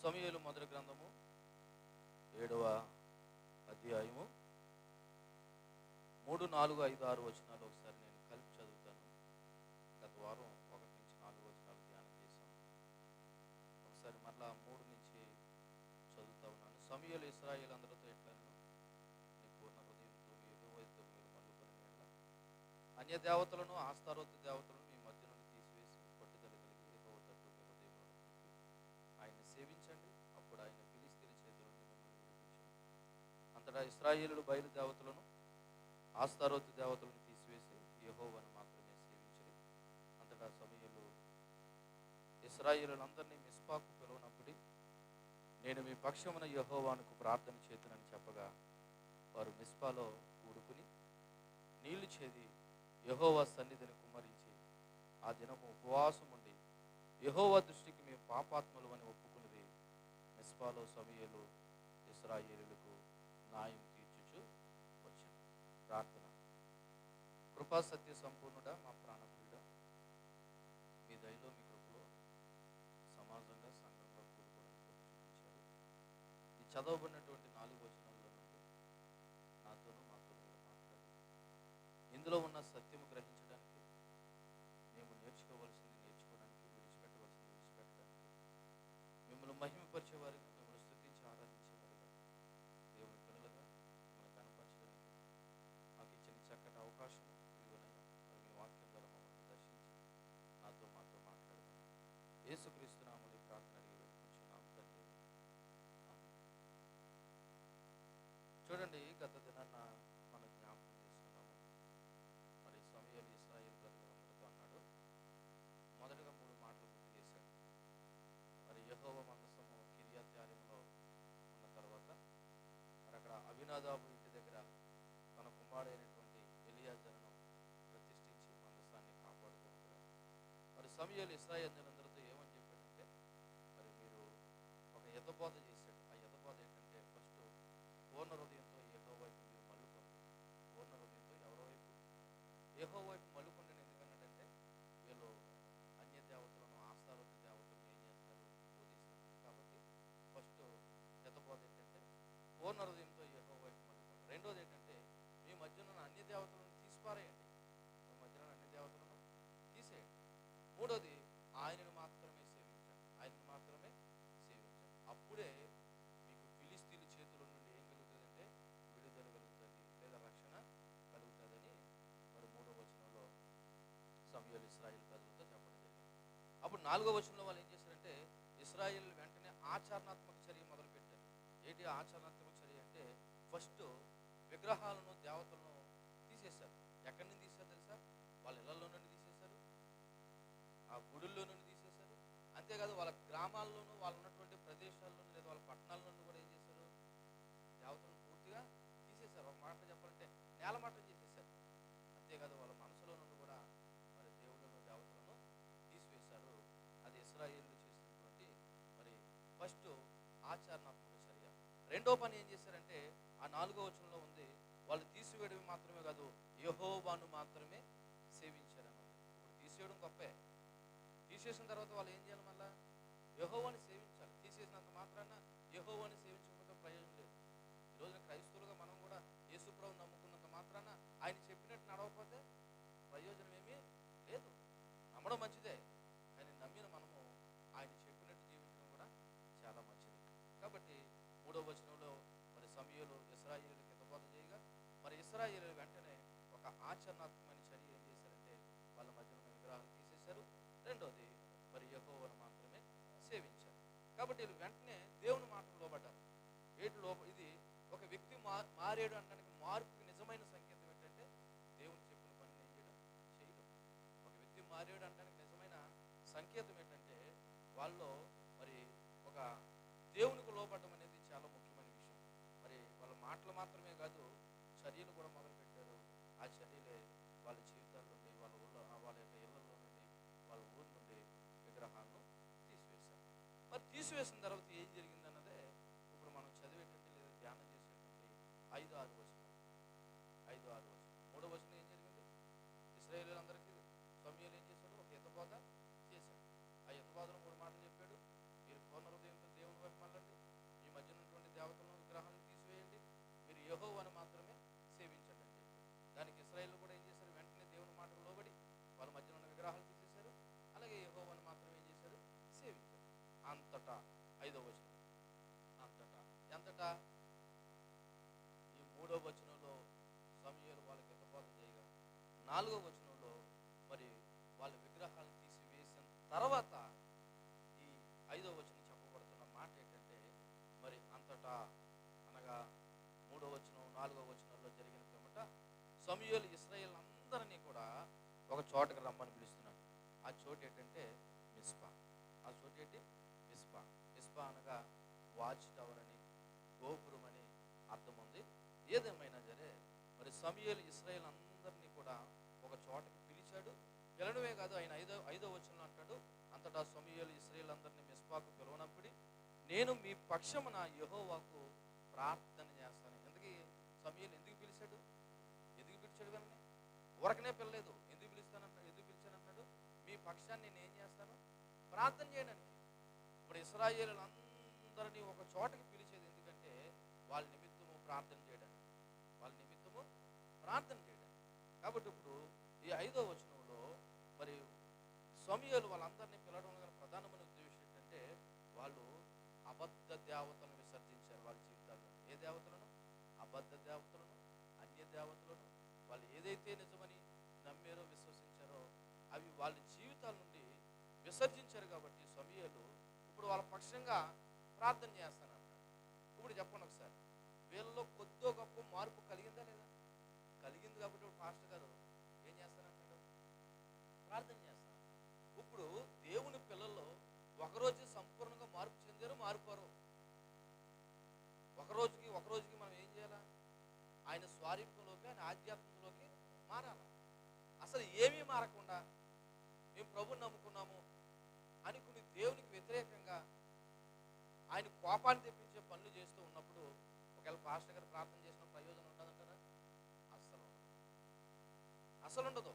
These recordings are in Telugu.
సమూయేలు మొదటి గ్రంథము 7వ అధ్యాయము 3, 4, 5, 6 వచనాలు ఒకసారి నేను కలిపి చదువుతాను. గత వారం 1 నుంచి 4 వచనాలు ధ్యానం చేశాం. ఒకసారి మరలా 3 నుంచి చదువుతా ఉన్నాను. సమూయేలు ఇశ్రాయేలు అందరితో ఎట్లనెను, నీ పూర్ణ హృదయంతో మీ యెహోవాతో మీరు మల్లుకొని అన్య దేవతలను ఆస్తారోతు దేవతలను మీ మధ్య నుండి తీసివేసి పట్టుదల కలిగి యెహోవా తట్టు మీ హృదయంలో ఆయన్ని సేవించండి, అప్పుడు ఆయన ఫిలిష్తీయుల చేతుల నుండి మిమ్మల్ని విడిపించును. అంతటా ఇశ్రాయేలులు బయలు దేవతలను ఆస్తారోతు దేవతలను తీసివేసి యెహోవాను మాత్రమే సేవించరు. అంతటా సమూయేలు ఇశ్రాయేలులందరినీ మిస్పాకు పిలువనప్పుడు నేను మీ పక్షమున యెహోవానుకు ప్రార్థన చేతునని చెప్పగా వారు మిస్పాలో కూడుకుని నీళ్లు చేది యెహోవా సన్నిధిని కుమ్మరించి ఆ దినము ఉపవాసం ఉండి యెహోవా దృష్టికి మేము పాపాత్ములు అని ఒప్పుకున్నది. మిస్పాలో సమూయేలు ఇశ్రాయేలులకు న్యాయం తీర్చుచు వచ్చాను. ప్రార్థన. కృపా సత్య సంపూర్ణుడా, మా ప్రాణప్రియుడా, మీ దయలో మీ కృపలో సమాజంగా సంఘంగా కూడుకోవడానికి చూపించారు. ఈ చదవబడినటువంటి 4 వచనాల్లో నుండి నాతోనూ మాతోనూ మీరు మాట్లాడు. ఇందులో ఉన్న సత్యము గ్రహించడానికి, మేము నేర్చుకోవాల్సింది నేర్చుకోవడానికి, విడిచిపెట్టవలసింది విడిచిపెట్టడానికి, మిమ్మల్ని మహిమపరిచేవారుగా, మిమ్మల్ని స్తుతించి ఆరాధించేవారుగా, దేవుని పిల్లలుగా మిమ్మల్ని కనపరచడానికి మాకు ఇచ్చిన చక్కటి అవకాశం ఇదిగోనైనా మీ వాక్యం ద్వారా మమ్మల్ని దర్శించి నాతో మాతో మాట్లాడదాం. యేసుక్రీస్తు నామములో ఈ ప్రార్థన అడిగి వేడుకుంటున్నాం తండ్రి. చూడండి, గత దినాన్న మనం జ్ఞాపకం చేసుకున్నాము. మరి సమూయేలు ఇశ్రాయేలు ప్రజలందరితో అన్నాడు. మొదటగా 3 మాటలు గుర్తు చేశాడు. మరి యెహోవా మందసము కిర్యత్యారీములో ఉన్న తర్వాత మరి అక్కడ అబీనాదాబు ఇంటి దగ్గర తన కుమారుడైనటువంటి ఎలియాజరును ప్రతిష్ఠించి మందసాన్ని కాపాడుతూ ఉంటాడు. మరి సమూయేలు ఇశ్రాయేలులందరితో ఏమని చెప్పాడంటే, మరి మీరు ఒక హితబోధ చేశాడు. ఆ హితబోధ ఏంటంటే, ఫస్ట్ పూర్ణ హృదయంతో యెహోవా వైపు మీరు మల్లుకోండి. పూర్ణ హృదయంతో ఎవరి వైపు? యెహోవా వైపు మల్లుకోండి. ఎందుకన్నాడంటే, వీళ్ళు అన్య దేవతలను ఆస్తారోతు దేవతలను ఏం చేస్తారు? పూజిస్తారు. కాబట్టి ఫస్ట్ హితబోధ ఏంటంటే, పూర్ణ హృదయంతో యెహోవా వైపు మల్లుకోండి. రెండోది ఏంటంటే, మీ మధ్యన ఉన్న అన్య దేవతలను తీసిపారేయండి. మీ మధ్యన అన్య దేవతలను తీసేయండి. మూడోది, ఆయనను మాత్రమే సేవించండి. ఆయనను మాత్రమే సేవించండి. అప్పుడే మీకు ఫిలిష్తీయుల చేతుల నుండి ఏం కలుగుతుందంటే విడుదల కలుగుతుంది, లేదా రక్షణ కలుగుతుందని మరి 3వ వచనంలో సమూయేలు ఇశ్రాయేలు ప్రజలతో చెప్పడం జరిగింది. అప్పుడు 4వ వచనంలో వాళ్ళు ఏం చేశారంటే, ఇశ్రాయేలు వెంటనే ఆచరణాత్మక చర్య మొదలుపెట్టారు. ఏంటి ఆచరణాత్మక చర్య అంటే, ఫస్ట్ విగ్రహాలను దేవతలను తీసేశారు. ఎక్కడి నుండి తీశారు తెలుసా? వాళ్ళ ఇళ్లలో నుండి తీసేశారు, ఆ గుడుల్లో నుండి తీసేశారు. అంతేకాదు వాళ్ళ గ్రామాల్లోనూ, వాళ్ళు ఉన్నటువంటి ప్రదేశాల్లోనూ, లేదా వాళ్ళ పట్టణాల నుండి కూడా ఏం చేశారు? దేవతలను పూర్తిగా తీసేశారు. ఒక మాట చెప్పాలంటే నేలమట్టం చేసేసారు. అంతేకాదు వాళ్ళ మనసులో నుండి కూడా మరి దేవుళ్ళను దేవతలను తీసివేశారు. అది ఇశ్రాయేలు చేసినటువంటి మరి ఫస్ట్ ఆచరణాత్మక చర్య. రెండో పని ఏం చేశారంటే, ఆ 4వ వచనంలో ఉంది, వాళ్ళు తీసివేయడం మాత్రమే కాదు, యెహోవాను మాత్రమే సేవించారని. ఇప్పుడు తీసేయడం గొప్పే. తీసేసిన తర్వాత వాళ్ళు ఏం చేయాలి? మళ్ళా యెహోవాని సేవించాలి. తీసేసినంత మాత్రాన యెహోవాని సేవించకపోతే ప్రయోజనం లేదు. ఈరోజున క్రైస్తవులుగా మనం కూడా యేసుప్రభువుని నమ్ముకున్నంత మాత్రాన ఆయన చెప్పినట్టు నడవకపోతే ప్రయోజనం ఏమీ లేదు. నమ్మడం మంచిదే, కానీ నమ్మిన మనము ఆయన చెప్పినట్టు జీవించడం కూడా చాలా మంచిది. కాబట్టి 3వ వచనంలో మరి సమూయేలు ఇశ్రాయేలుకి హితబోధ చేయగా, మరి ఇశ్రాయేలు వెంటనే ఒక ఆచరణాత్మకమైన చర్య ఏం చేశారంటే, వాళ్ళ మధ్యన ఉన్న విగ్రహాలు తీసేశారు. రెండోది, మరి యెహోవాను మాత్రమే సేవించారు. కాబట్టి వీళ్ళు వెంటనే దేవుని మాటలు లోబడ్డారు. ఇది ఒక వ్యక్తి మారేడు అనడానికి మార్పుకి నిజమైన సంకేతం ఏంటంటే, దేవుని చెప్పిన పని ఏం చేయడం? ఒక వ్యక్తి మారేడు అనడానికి నిజమైన సంకేతం ఏంటంటే, వాళ్ళు మరి ఒక దేవునికి లోబడ్డం అనేది చాలా ముఖ్యమైన విషయం. మరి వాళ్ళ మాటలు మాత్రమే కాదు, చర్యలు కూడా మొదలుపెట్టారు. ఆ చర్యలే వాళ్ళ జీవితాల నుండి, వాళ్ళ యొక్క ఇళ్లలో నుండి, వాళ్ళ ఊరి నుండి విగ్రహాలను తీసివేశారు. మరి తీసివేసిన తర్వాత ఏం జరిగిందన్నదే ఇప్పుడు మనం చదివేటువంటి లేదా ధ్యానం చేసేటువంటి 5, 6 వచనాలు. 5, 6 వచనం. 3వ వచనం ఏం జరిగింది? ఇశ్రాయేలులందరికీ సమూయేలు ఏం చేశాడు? ఒక హితబోధ చేశాడు. ఆ హితబోధను 3 మాటలు చెప్పాడు. మీరు పూర్ణ హృదయంతో దేవుని వైపు యెహోవాను మాత్రమే సేవించండి అని చెప్పి. దానికి ఇశ్రాయేలు కూడా ఏం చేశారు? వెంటనే దేవుని మాటకు లోబడి వాళ్ళ మధ్యన ఉన్న విగ్రహాలు తీసేశారు. అలాగే యెహోవాను మాత్రమే ఏం చేశారు? సేవించారు. అంతటా 5వ వచనం, అంతటా ఎంతటా? ఈ 3వ వచనంలో సమూయేలు వాళ్ళకి హితబోధన చేయగా, 4వ వచనంలో మరి వాళ్ళ విగ్రహాలను తీసివేసిన తర్వాత ఈ 5వ వచనం చెప్పబడుతున్న మాట ఏంటంటే, మరి అంతటా అనగా 3వ వచనం 4వ వచనంలో జరిగిన పిమ్మట సమూయేలు ఇశ్రాయేలు అందరినీ కూడా ఒక చోటకి రమ్మని పిలుస్తున్నాడు. ఆ చోటు ఏంటంటే మిస్పా. ఆ చోటు ఏంటి? మిస్పా. మిస్పా అనగా వాచ్ టవర్ అని, గోపురం అని అర్థం ఉంది. ఏదేమైనా సరే మరి సమూయేలు ఇశ్రాయేలు అందరినీ కూడా ఒక చోటకి పిలిచాడు. పిలవడమే కాదు, ఆయన ఐదో వచనంలో అంటాడు, అంతటా సమూయేలు ఇశ్రాయేలు అందరినీ మిస్పాకు పిలువనప్పుడు నేను మీ పక్షమున యెహోవాకు ప్రార్థన చేస్తాను. ఎందుకు సమూయేలు ఎందుకు పిలిచాడు? ఎందుకు పిలిచాడు? వీళ్ళని ఊరకనే పిల్లలేదు. ఎందుకు పిలిచానన్నాడు? మీ పక్షాన్ని నేను ఏం చేస్తాను? ప్రార్థన చేయడానికి. ఇప్పుడు ఇశ్రాయేలులందరినీ ఒక చోటకి పిలిచేది ఎందుకంటే వాళ్ళ నిమిత్తము ప్రార్థన చేయడానికి, వాళ్ళ నిమిత్తము ప్రార్థన చేయడానికి. కాబట్టి ఇప్పుడు ఈ 5వ వచనంలో మరి సమూయేలు వాళ్ళందరినీ పిలవడం గల ప్రధానమైన ఉద్దేశం ఏంటంటే, వాళ్ళు అబద్ధ దేవతలను విసర్జించారు వాళ్ళ జీవితాల్లో. ఏ దేవతలను? అబద్ధ దేవతలను, అన్య దేవతలను. వాళ్ళు ఏదైతే నిజమని నమ్మారో, విశ్వసించారో అవి వాళ్ళ జీవితాల నుండి విసర్జించారు. కాబట్టి సమూయేలు ఇప్పుడు వాళ్ళ పక్షంగా ప్రార్థన చేస్తానంటాడు. ఇప్పుడు చెప్పండి ఒకసారి, వీళ్ళలో కొద్దో గొప్ప మార్పు కలిగిందా లేదా? కలిగింది. కాబట్టి ఇప్పుడు పాస్టర్ గారు ఏం చేస్తానంటాడు? ప్రార్థన చేస్తాను. ఇప్పుడు దేవుని పిల్లల్లో ఒకరోజు సంపూర్ణంగా మార్పు చెందారు, మారిపోరు. ఒకరోజుకి మనం ఏం చేయాలా? ఆయన స్వారూప్యంలోకి, ఆయన ఆధ్యాత్మికంలోకి మారాలి. అసలు ఏమీ మారకుండా మేము ప్రభుని నమ్ముకున్నాము అనుకుని దేవునికి వ్యతిరేకంగా ఆయన కోపాన్ని తెప్పించే పనులు చేస్తూ ఉన్నప్పుడు ఒకవేళ పాస్టర్ గారు ప్రార్థన చేసిన ప్రయోజనం ఉంటుందంటారా? అసలు ఉండదు.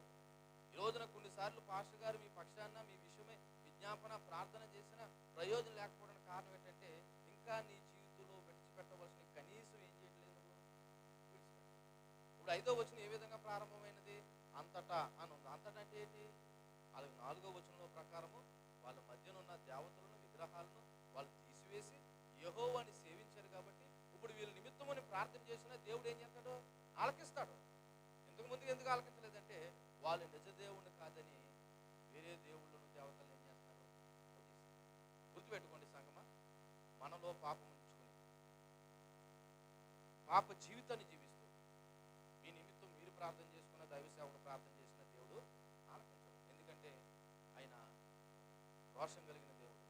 ఈ రోజున కొన్నిసార్లు పాస్టర్ గారు మీ పక్షాన మీ విషయమే విజ్ఞాపన ప్రార్థన చేసిన ప్రయోజనం లేకపోవడానికి కారణం ఏంటంటే, ఇంకా నీ జీవితంలో విడిచిపెట్టవలసిన కనీసం ఏం చేయట్లేదు నువ్వు. ఇప్పుడు 5వ వచనం ఏ విధంగా ప్రారంభమైనది? అంతటా అని ఉంది. అంతటా అంటే ఏంటి? అలాగే 4వ వచనంలో ప్రకారము వాళ్ళ మధ్యన ఉన్న దేవతలను, విగ్రహాలను వాళ్ళు తీసివేసి యెహోవాని సేవించారు. కాబట్టి ఇప్పుడు వీళ్ళ నిమిత్తమని ప్రార్థన చేసినా దేవుడు ఏం చేస్తాడు? ఆలకిస్తాడు. ఇంతకు ముందు ఎందుకు ఆలకించలేదంటే, వాళ్ళు నిజ దేవుణ్ణి కాదని వేరే దేవుళ్ళను, దేవతలను ఏం చేస్తున్నారు? గుర్తుపెట్టుకోండి సంగమా, మనలో పాపం ఉంచుకుని పాప జీవితాన్ని జీవిస్తూ మీ నిమిత్తం మీరు ప్రార్థన చేసుకున్న, దైవ సేవకుడు ప్రార్థన చేసిన దేవుడు ఆలకించడు. ఎందుకంటే ఆయన రోషం కలిగిన దేవుడు.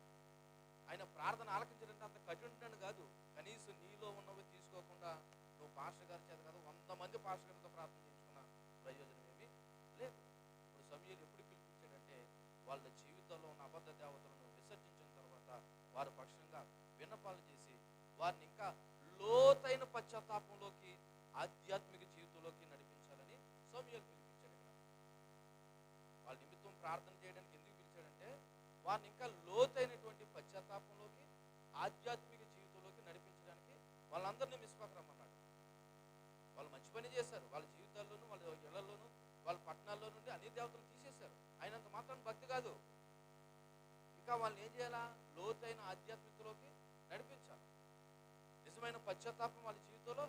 ఆయన ప్రార్థన ఆలకించడంటే అంత కఠినుడని కాదు. కనీసం నీలో ఉన్నవి తీసుకోకుండా నువ్వు పాస్టర్ గారి చేత కాదు 100 మంది పాస్టర్ గారితో ప్రార్థన చేయించుకున్న ప్రయోజనం ఏమీ లేదు. ఇప్పుడు సమూయేలు ఎప్పుడు పిలిపించాడంటే, వాళ్ళ జీవితంలో ఉన్న అబద్ధ దేవతలను విసర్జించిన తర్వాత వారి పక్షంగా విన్నపాలు చేసి వారిని ఇంకా లోతైన పశ్చాత్తాపంలోకి, ఆధ్యాత్మిక జీవితంలోకి నడిపించాలని సమూయేలు పిలిపించాడు. ఇక్కడ వాళ్ళ నిమిత్తం ప్రార్థన చేయడానికి ఎందుకు పిలిచాడంటే, వారిని ఇంకా లోతైనటువంటి పశ్చాత్తాపంలోకి, ఆధ్యాత్మిక జీవితంలోకి నడిపించడానికి వాళ్ళందరినీ మిస్పాకు రమ్మన్నాడు. వాళ్ళు మంచి పని చేశారు. వాళ్ళ జీవితాల్లోనూ, వాళ్ళ ఇళ్లలోనూ, వాళ్ళ పట్టణాల్లో నుండి అన్ని దేవతలు తీసేశారు. అయినంత మాత్రం భక్తి కాదు, ఇంకా వాళ్ళని ఏం చేయాలా? లోతైన ఆధ్యాత్మికతలోకి నడిపించాలి. నిజమైన పశ్చాత్తాపం వాళ్ళ జీవితంలో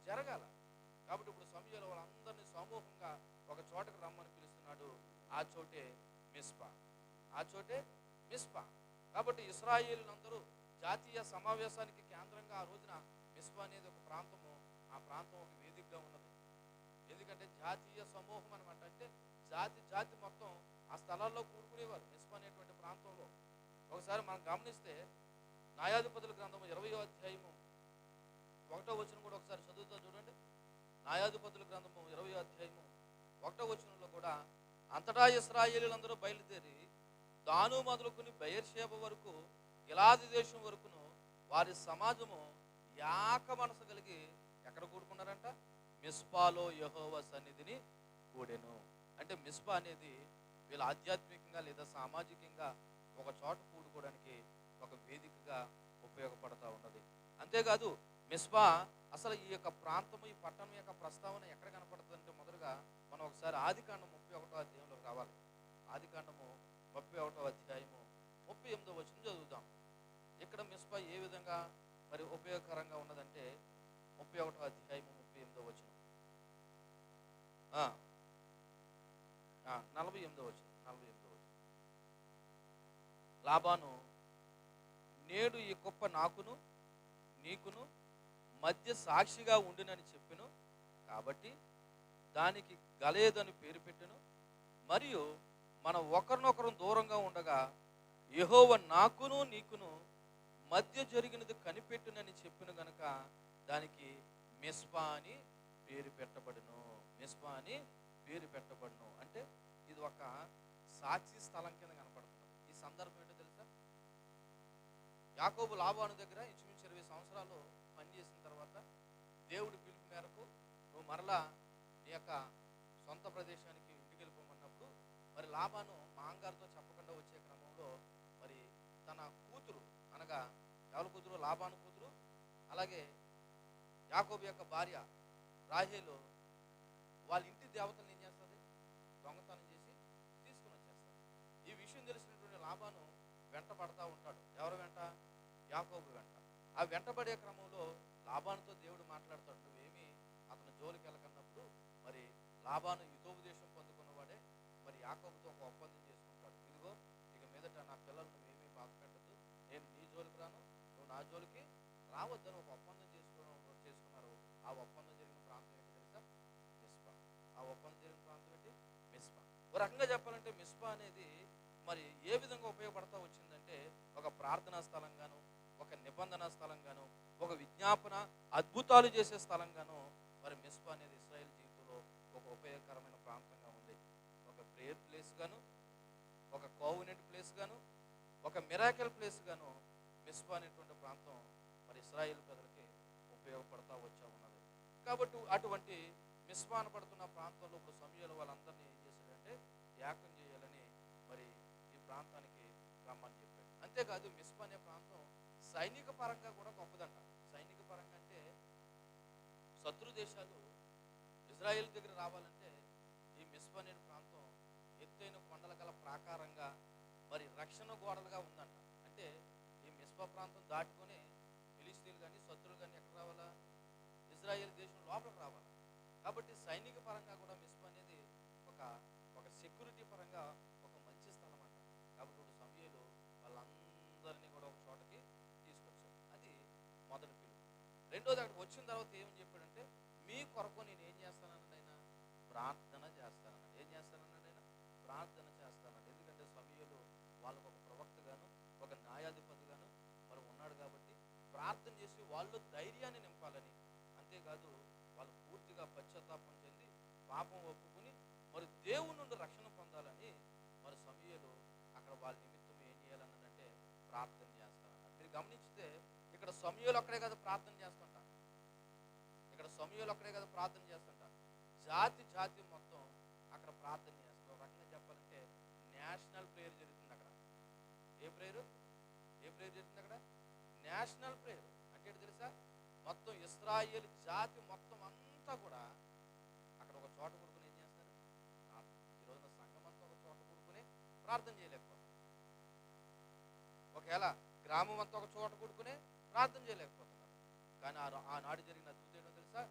జరగాల. కాబట్టి ఇప్పుడు సమూయేలు వాళ్ళందరినీ సమూహంగా ఒక చోటకు రమ్మని పిలుస్తున్నాడు. ఆ చోటే మిస్పా. ఆ చోటే మిస్పా. కాబట్టి ఇశ్రాయేలులందరూ జాతీయ సమావేశానికి కేంద్రంగా ఆ రోజున మిస్పా అనేది ఒక ప్రాంతము. ఆ ప్రాంతం ఒక వేదికగా ఉన్నది. ఎందుకంటే జాతీయ సమూహం అనమాట. అంటే జాతి మొత్తం ఆ స్థలాల్లో కూడుకునేవారు మిస్పా అనేటువంటి ప్రాంతంలో. ఒకసారి మనం గమనిస్తే న్యాయాధిపతుల గ్రంథము 20వ అధ్యాయము 1వ వచనం కూడా ఒకసారి చదువుతా చూడండి. న్యాయాధిపతుల గ్రంథము 20వ అధ్యాయము 1వ వచనంలో కూడా, అంతటా ఇశ్రాయేలీయులందరూ బయలుదేరి దాను మొదలుకొని బెయేర్షెబా వరకు, గిలాదు దేశం వరకును వారి సమాజము యాక మనసు కలిగి ఎక్కడ కూడుకున్నారంట? మిస్పాలో యెహోవా సన్నిధిని కూడెను. అంటే మిస్పా అనేది వీళ్ళ ఆధ్యాత్మికంగా లేదా సామాజికంగా ఒక చోట కూడుకోవడానికి ఒక వేదికగా ఉపయోగపడతా ఉన్నది. అంతేకాదు మిస్పా అసలు ఈ యొక్క ప్రాంతము, ఈ పట్టణం యొక్క ప్రస్తావన ఎక్కడ కనపడుతుందంటే మొదలుగా మనం ఒకసారి ఆదికాండం 31వ అధ్యాయంలోకి రావాలి. ఆదికాండము 31వ అధ్యాయము 38వ వచనం చదువుదాం. ఇక్కడ మిస్పా ఏ విధంగా మరి ఉపయోగకరంగా ఉన్నదంటే 31వ అధ్యాయము 38వ వచనం, 48వ వచనం. లాబాను, నేడు ఈ కుప్ప నాకును నీకును మధ్య సాక్షిగా ఉండినని చెప్పెను, కాబట్టి దానికి గలేదని పేరు పెట్టెను. మరియు మనం ఒకరినొకరు దూరంగా ఉండగా యెహోవా నాకును నీకును మధ్య జరిగినది కనిపెట్టునని చెప్పిన గనుక దానికి మిస్పా అని పేరు పెట్టబడును. మిస్పా అని పేరు పెట్టబడును అంటే ఇది ఒక సాక్షి స్థలం కింద కనపడుతుంది. ఈ సందర్భం ఏంటో తెలుసా? యాకోబు లాబాను దగ్గర ఇంచుమించు 20 సంవత్సరాలు పనిచేసిన తర్వాత దేవుడి పిలుపు మేరకు నువ్వు మరలా నీ యొక్క సొంత ప్రదేశానికి ఇంటికి వెళ్ళిపోమన్నప్పుడు మరి లాబాను మా అంగారితో చెప్పకుండా వచ్చే క్రమంలో మరి తన కూతురు, అనగా ఎవరి కూతురు? లాబాను కూతురు, అలాగే యాకోబు యొక్క భార్య రాహేలు వాళ్ళ ఇంటి దేవతలను ఏం చేస్తుంది? దొంగతనం చేసి తీసుకుని వచ్చేస్తారు. ఈ విషయం తెలిసినటువంటి లాబాను వెంట పడతా ఉంటాడు. ఎవరు వెంట? యాకోబు వెంట. ఆ వెంటబడే క్రమంలో లాబానుతో దేవుడు మాట్లాడతాడు, నువ్వేమి అతను జోలికి వెళ్ళకన్నప్పుడు మరి లాబాను హితోపదేశం పొందుకున్నవాడే మరి యాకోబుతో ఒక ఒప్పందం చేసుకుంటాడు. ఇదిగో ఇక మీదట నా పిల్లలు నువ్వేమీ బాధ పెట్టద్దు, నేను నీ జోలికి రాను, నువ్వు నా జోలికి రావద్దని ఒక ఒప్పందం చేసుకున్నారు. ఆ ఒప్పందం జరిగిన ప్రాంతం ఏంటి తెలుసా? మిస్పా. ఆ ఒప్పందం జరిగిన ప్రాంతం ఏంటి? మిస్పా. ఒక రకంగా చెప్పాలంటే మిస్పా అనేది మరి ఏ విధంగా ఉపయోగపడతా వచ్చిందంటే ఒక ప్రార్థనా స్థలంగాను, ఒక నిబంధన స్థలంగాను, ఒక విజ్ఞాపన అద్భుతాలు చేసే స్థలంగాను మరి మిస్పా అనేది ఇశ్రాయేల్ జీవితంలో ఒక ఉపయోగకరమైన ప్రాంతంగా ఉంది. ఒక ప్రేయర్ ప్లేస్ గాను, ఒక కోవెనెంట్ ప్లేస్ గాను, ఒక మిరాకిల్ ప్లేస్ గాను మిస్పా అనేటువంటి ప్రాంతం మరి ఇశ్రాయేల్ ప్రజలకి ఉపయోగపడతా వచ్చా ఉన్నది. కాబట్టి అటువంటి మిస్పా అనబడుతున్న ప్రాంతంలో ఇప్పుడు సమూయేలు వాళ్ళందరినీ ఏం చేశాడంటే యాగం చేయాలని మరి ఈ ప్రాంతానికి రమ్మని చెప్పాడు. అంతేకాదు మిస్పా అనే ప్రాంతం సైనిక పరంగా కూడా గొప్పదంట. సైనిక పరంగా అంటే శత్రు దేశాలు ఇజ్రాయెల్ దగ్గర రావాలంటే ఈ మిస్పా అనే ప్రాంతం ఎత్తైన కొండల గల ప్రాకారంగా మరి రక్షణ గోడలుగా ఉందంట. అంటే ఈ మిస్పా ప్రాంతం దాటుకొని ఫిలిస్తీన్లు కానీ శత్రువులు కానీ ఎక్కడ రావాలా? ఇజ్రాయెల్ దేశం లోపలికి రావాలా. కాబట్టి సైనిక పరంగా కూడా మిస్పా అనేది ఒక సెక్యూరిటీ పరంగా ఒక మంచి స్థలం అంట. కాబట్టి ఇప్పుడు సమూయేలు వాళ్ళందరినీ కూడా ఒక చోటకి తీసుకొచ్చాడు. అది మొదటి పిలుపు. రెండోది అక్కడికి వచ్చిన తర్వాత ఏమని చెప్పాడంటే మీ కొరకు నేను ఏం చేస్తానన్నాడు ఆయన? ప్రార్థన చేస్తానన్నాడు. ఏం చేస్తానన్నాడు ఆయన? ప్రార్థన చేస్తానన్నాడు. ఎందుకంటే సమూయేలు వాళ్ళకు ఒక ప్రవక్తగాను ఒక న్యాయాధిపతిగాను మరి ఉన్నాడు కాబట్టి ప్రార్థన చేసి వాళ్ళు ధైర్యాన్ని నింపాలని, అంతేకాదు వాళ్ళు పూర్తిగా పశ్చాత్తాపం చెంది పాపం ఒప్పుకుని మరి దేవుని నుండి రక్షణ పొందాలని మరి సమూయేలు అక్కడ వాళ్ళ నిమిత్తం ఏం చేయాలన్నాడంటే ప్రార్థన చేస్తానన్నాడు. మీరు గమనించితే ఇక్కడ సమూయేలు అక్కడే కదా ప్రార్థన చేస్తుంటా, ఇక్కడ సమూయేలు అక్కడే కదా ప్రార్థన చేస్తుంటా, జాతి మొత్తం అక్కడ ప్రార్థన చేస్తారు. ఒక రకంగా చెప్పాలంటే నేషనల్ ప్రేయర్ జరుగుతుంది అక్కడ. ఏ ప్రేయర్ జరుగుతుంది అక్కడ? National prayer. అంటే తెలుసా? మొత్తం ఇశ్రాయేల్ జాతి మొత్తం అంతా కూడా అక్కడ ఒక చోట కూడుకుని ఏం చేస్తారు? ఈరోజున సంఘం అంతా ఒక చోట కూడుకుని ప్రార్థన చేయలేకపోతారు. ఒకవేళ గ్రామం అంతా ఒక చోట కూడుకుని ప్రార్థన చేయలేకపోతున్నారు. కానీ ఆనాడు జరిగిన అద్భుతం ఏంటో తెలుసా?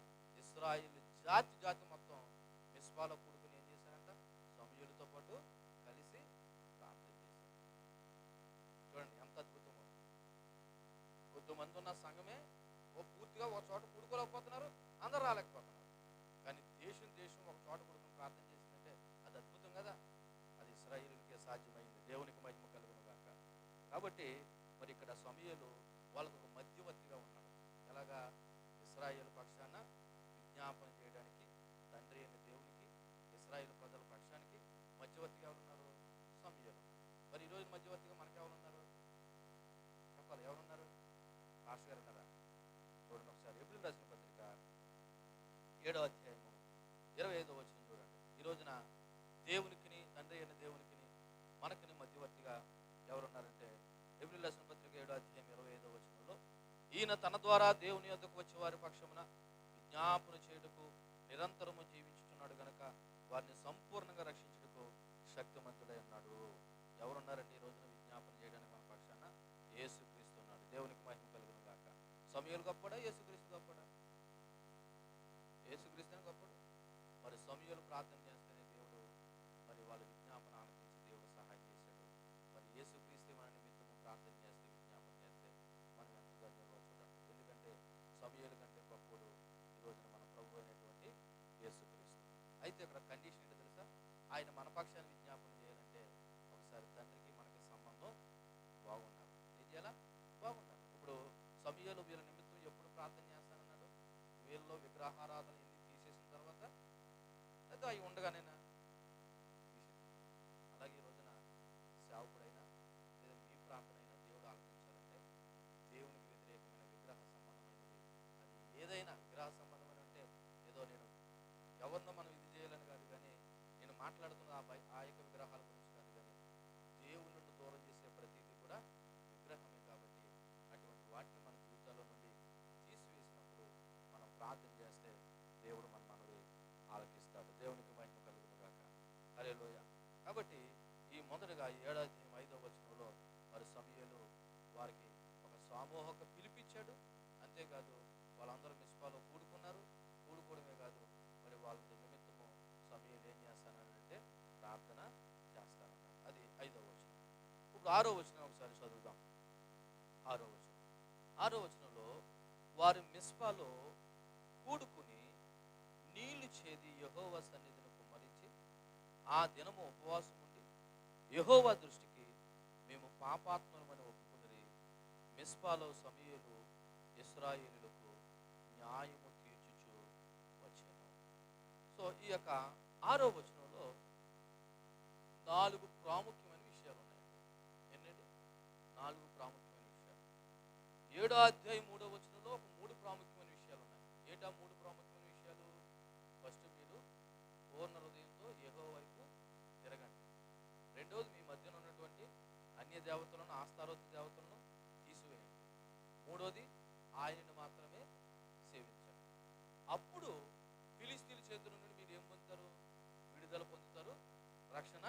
ఇశ్రాయేల్ జాతి మొత్తం మిస్పాలో కూడుకుని ఏం చేశారంట? సమూయేలుతో పాటు కలిసి ప్రార్థన చేశారు. చూడండి ఎంత అద్భుతమో. కొద్దిమంది ఉన్న సంఘమే పూర్తిగా ఒక చోట కూడుకోలేకపోతున్నారు, అందరు రాలేకపోతున్నారు. కానీ దేశం ఒక చోట కూడుకుని ప్రార్థన చేసిందంటే అది అద్భుతం కదా. అది ఇశ్రాయేలుకే సాధ్యమైంది. దేవునికి మహిమ కలుగును గాక. కాబట్టి మరి ఇక్కడ సమూయేలు వాళ్ళకు ఒక మధ్యవర్తిగా ఉన్నాడు. ఎలాగా? ఇశ్రాయేలు పక్షాన విజ్ఞాపన చేయడానికి తండ్రి అయిన దేవునికి ఇశ్రాయేలు ప్రజల పక్షానికి మధ్యవర్తిగా ఎవరున్నారు? సమూయేలు. మరి ఈరోజు మధ్యవర్తిగా మనకి ఎవరున్నారు? చెప్పాలి, ఎవరున్నారు? పాస్టర్ గారు ఉన్నారా? చూడండి ఒకసారి ఎబ్రిల్ రాసిన పత్రిక 7వ అధ్యాయము 25వ వచనం చూడండి. ఈ రోజున దేవునికిని తండ్రి అయిన దేవునికిని మనకిని మధ్యవర్తిగా ఎవరున్నారంటే ఎబ్రిల్ రాసిన పత్రిక 7వ అధ్యాయం 25వ వచనంలో ఈయన తన ద్వారా దేవుని యొద్దకు వచ్చే వారి పక్షమున విజ్ఞాపన చేయుటకు నిరంతరము జీవించుచున్నాడు గనక వారిని సంపూర్ణంగా రక్షించుటకు శక్తిమంతుడై ఉన్నాడు. ఎవరున్నారండి ఈ రోజున విజ్ఞాపన చేయడానికి మన పక్షాన? యేసుక్రీస్తు ఉన్నాడు. దేవునికి మహిమ కలుగును గాక. సమూయేలు గొప్పడా, యేసుక్రీస్తు గొప్పడా? యేసుక్రీస్తునే గొప్పడు. మరి సమూయేలు ప్రార్థన చేస్తేనే దేవుడు మరి వాళ్ళ విజ్ఞాపన ఆలకించి దేవుడు సహాయం చేశాడు. మరి యేసుక్రీస్తు మన నిమిత్తము ప్రార్థన చేస్తే, విజ్ఞాపన చేస్తే మనం ఎంత ధన్యులో చూడండి. ఎందుకంటే సమూయేలు కంటే గొప్పడు ఈ రోజున మన ప్రభు అయినటువంటి యేసుక్రీస్తు. అయితే ఇక్కడ కండిషన్ ఏంటో తెలుసా? ఆయన మన పక్షాన్ని విజ్ఞాపన చేయాలంటే ఒకసారి తండ్రికి మనకి సంబంధం బాగుండాలి. ఏం చేయాలా? బాగుండాలి. ఇప్పుడు సమూయేలు వీళ్ళ నిమిత్తం ఎప్పుడు ప్రార్థన చేస్తానన్నాడు? వీళ్ళలో విగ్రహారాధన ఎన్ని తీసేసిన తర్వాత, లేదా అవి ఉండగానేనా తీసేసి? అలాగే ఈ రోజున సేవకుడైనా లేదా మీ ప్రార్థన అయినా దేవుడు ఆలకించాలంటే దేవునికి వ్యతిరేకమైన విగ్రహ సంబంధమైనది అది ఏదైనా విగ్రహ సంబంధమైన అంటే ఏదో నేను ఎవరినో మనం ఇది చేయాలని కాదు, కానీ నేను మాట్లాడుతున్న ఆ యొక్క విగ్రహాల గురించి కాదు, కానీ దేవుళ్ళను దూరం చేసే ప్రతిదీ కూడా విగ్రహమే. కాబట్టి అటువంటి వాటిని మన జీవితాల్లో నుండి తీసివేసినప్పుడు మనం ప్రార్థన చేస్తే దేవుడు మన మనవి ఆలకిస్తాడు. దేవునికి మహిమ కలుగును గాక. హల్లెలూయా. కాబట్టి ఈ మొదటగా 7వ అధ్యాయం 5వ వచనంలో మరి సమూయేలు వారికి ఒక సమూహక పిలిపించాడు. అంతేకాదు వాళ్ళందరూ మిస్పాలో కూడుకున్నారు. కూడుకోవడమే కాదు, మరి వాళ్ళ నిమిత్తము సమూయేలు ఏం చేస్తానంటే ప్రార్థన చేస్తానన్నాడు. అది 5వ వచనం. ఇప్పుడు 6వ వచనం ఒకసారి చదువుదాం. 6వ వచనంలో వారు మిస్పాలో కూడుకుని నీళ్లు చేది యెహోవా సన్నిధిని కుమ్మరించి ఆ దినము ఉపవాసం ఉండి యెహోవా దృష్టికి మేము పాపాత్ములమని ఒప్పుకుని మిస్పాలో సమూయేలు ఇశ్రాయేలులకు న్యాయము తీర్చుచు వచ్చాను. సో ఈ యొక్క 6వ వచనంలో 4 ప్రాముఖ్యమైన విషయాలు ఉన్నాయండి. ఎన్నండి? 4 ప్రాముఖ్యమైన విషయాలు. 7వ అధ్యాయం 3వ వచనంలో ఒక 3 ప్రాముఖ్యమైన విషయాలు ఉన్నాయి. ఏంటా 3 ప్రాముఖ్యమైన విషయాలు? ఫస్ట్, మీరు పూర్ణ హృదయంతో యెహోవా వైపు తిరగండి. రెండవది, మీ మధ్యన ఉన్నటువంటి అన్య దేవతలను, ఆస్తారోతు దేవతలను తీసివేయండి. మూడవది, ఆయనను మాత్రమే సేవించండి. అప్పుడు ఫిలిష్తీయుల చేతుల నుండి మీరు ఏం పొందుతారు? విడుదల పొందుతారు, రక్షణ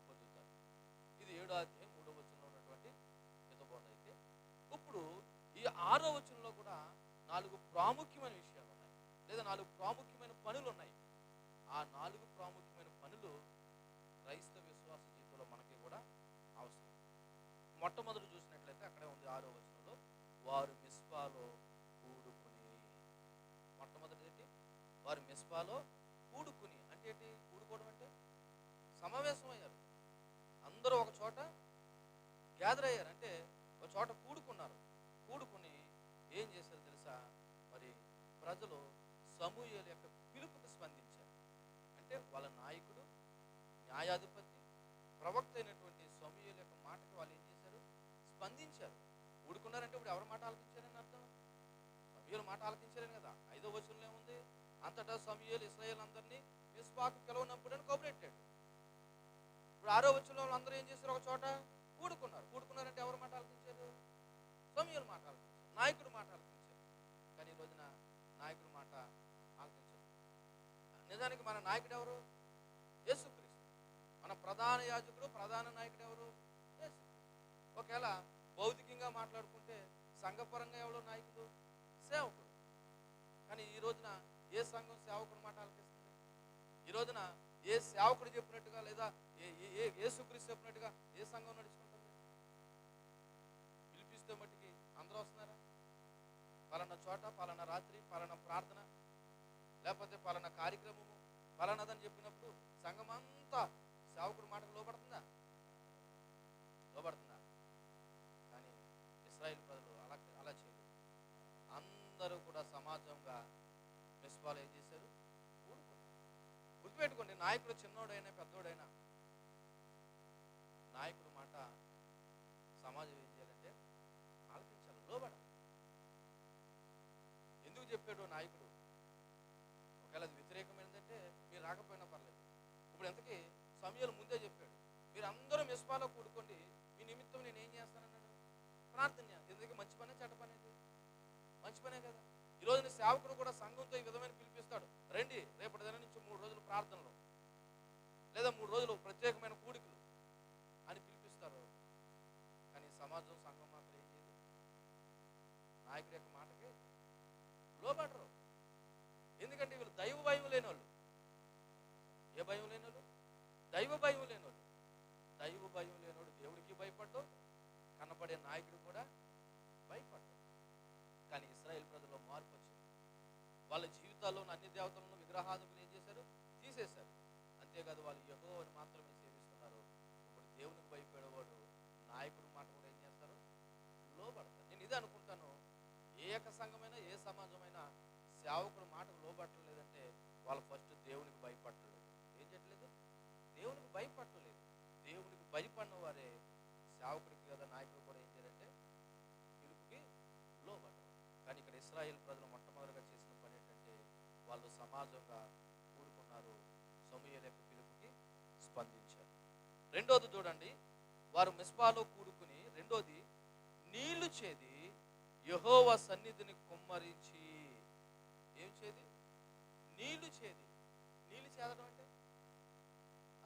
పొందుతారు. ఇది 7వ అధ్యాయం 3వ వచనంలో ఉన్నటువంటి హితబోధ. అయితే ఇప్పుడు ఈ 6వ వచనంలో కూడా 4 ప్రాముఖ్యమైన విషయాలు ఉన్నాయి, లేదా 4 ప్రాముఖ్యమైన పనులు ఉన్నాయి. ఆ 4 ప్రాముఖ్యమైన పనులు క్రైస్తవ విశ్వాస జీవితంలో మనకి కూడా అవసరం. మొట్టమొదటి చూసినట్లయితే అక్కడే ఉంది 6వ వచనంలో, వారు మిస్పాలో కూడుకుని. మొట్టమొదటి ఏంటి? వారు మిస్పాలో కూడుకుని. అంటే ఏంటి? కూడుకోవడం అంటే సమావేశం అయ్యారు. అందరూ ఒక చోట గ్యాదర్ అయ్యారు, అంటే ఒక చోట కూడుకున్నారు. కూడుకుని ఏం చేశారు తెలుసా? మరి ప్రజలు సమూయేలు యొక్క పిలుపుకు స్పందించారు. అంటే వాళ్ళ నాయకుడు, న్యాయాధిపతి, ప్రవక్త అయినటువంటి సమూయేలు యొక్క మాటకి వాళ్ళు ఏం చేశారు? స్పందించారు. కూడుకున్నారంటే ఇప్పుడు ఎవరి మాట ఆలకించారని అర్థం? సమూయేలు మాట ఆలకించారని కదా. 5వ వచనంలో ఏముంది? అంతటా సమూయేలు ఇశ్రాయేలు అందరినీ మిస్పాకు పిలవనప్పుడని కబురెట్టాడు. ఇప్పుడు 6వ వచనంలో వాళ్ళందరూ ఏం చేశారు? ఒక చోట కూడుకున్నారు. కూడుకున్నారంటే ఎవరి మాట ఆలకించారు? సమూయేలు మాట ఆలకించారు, నాయకుడు మాట ఆలకించారు. కానీ ఈ రోజున నాయకుడు మాట ఆలకించారు. నిజానికి మన నాయకుడు ఎవరు? యేసుక్రీస్తు. మన ప్రధాన యాజకుడు, ప్రధాన నాయకుడు ఎవరు? యేసుక్రీస్తు. ఒకవేళ భౌతికంగా మాట్లాడుకుంటే సంఘపరంగా ఎవరో నాయకుడు? సేవకుడు. కానీ ఈ రోజున ఏ సంఘం సేవకుడు మాట ఆలకిస్తుంది? ఈ రోజున ఏ సేవకుడు చెప్పినట్టుగా, లేదా యేసుక్రీస్తు చెప్పినట్టుగా ఏ సంఘం నడుచుకుంటుంది? పిలిపిస్తే మట్టికి అందరూ వస్తున్నారా? పలానా చోట, పలానా రాత్రి, పలానా ప్రార్థన, లేకపోతే పలానా కార్యక్రమము, పలానాదని చెప్పినప్పుడు సంఘం అంతా సేవకుడి మాటకు లోపడుతుందా? లోపడుతుందా? కానీ ఇశ్రాయేలు ప్రజలు అలా చేయలేదు. అందరూ కూడా సమాజంగా మిస్పాలో ఏం చేశారు? కూడుకున్నారు. గుర్తుపెట్టుకోండి, నాయకుడు చిన్నోడైనా పెద్దోడైనా నాయకుడు మాట సమాజం ఏం చేయాలంటే ఆలకించాలి, లోబడాలి. ఎందుకు చెప్పాడు నాయకుడు? ఒకవేళ అది వ్యతిరేకమైనదంటే మీరు రాకపోయినా పర్లేదు. ఇప్పుడు ఎంతకీ సమూయేలు ముందే చెప్పాడు, మీరు అందరూ మిస్పాలో కూడుకోండి, మీ నిమిత్తం నేను ఏం చేస్తానన్నాడు? ప్రార్థన చేస్తాను. ఎందుకు? మంచి పని, చెడ్డ పని? మంచి పనే కదా. ఈరోజు సేవకుడు కూడా సంఘంతో ఈ విధమైన పిలిపిస్తాడు, రండి రేపటి దినం నుంచి 3 రోజులు ప్రార్థనలు లేదా 3 రోజులు ప్రత్యేకమైన కూడికలు అని పిలిపిస్తారు. కానీ సమాజం సంఘం మాత్రం ఏం చేయదు, నాయకుడి యొక్క మాటకి లోబడరు. ఎందుకంటే వీళ్ళు దైవ భయం లేని వాళ్ళు. ఏ భయం లేని వాళ్ళు? దైవ భయం లేని వాళ్ళు. దైవ భయం లేనివాడు దేవుడికి భయపడ్డు, కనపడే నాయకుడు కూడా భయపడ్డు. కానీ ఇశ్రాయేల్ ప్రజల్లో మార్పు వచ్చింది. వాళ్ళ జీవితాల్లో ఉన్న అన్ని దేవతలను విగ్రహాదులను ఏం చేశారు? తీసేశారు. అంతేకాదు వాళ్ళు యెహోవాను మాత్రమే సేవిస్తున్నారు. ఇప్పుడు దేవునికి భయపడేవాడు నాయకుడు మాట కూడా ఏం చేస్తారు? లోబడతారు. నేను ఇదే అనుకుంటాను, ఏ యొక్క సంఘమైనా ఏ సమాజమైనా సేవకుడు మాటకు లోబట్టలేదంటే వాళ్ళు ఫస్ట్ దేవునికి భయపడలేదు. ఏం చేయట్లేదు? దేవునికి భయపడలేదు. దేవునికి భయపడిన వారే సేవకుడికి కదా నాయకుడు కూడా ఏం చేయాలంటే పిలుపుకి లోబడ్డారు. కానీ ఇక్కడ ఇశ్రాయేల్ ప్రజలు మొట్టమొదటిగా చేసిన పని ఏంటంటే వాళ్ళు సమాజంగా కూడుకున్నారు, సమూయేలు యొక్క పిలుపుకి స్పందించారు. రెండోది చూడండి, వారు మిస్పాలో కూడుకుని రెండోది నీళ్లు చేది యెహోవా సన్నిధిని కుమ్మరించి. ఏం చేది? నీళ్లు చేది. నీళ్లు చేదడం అంటే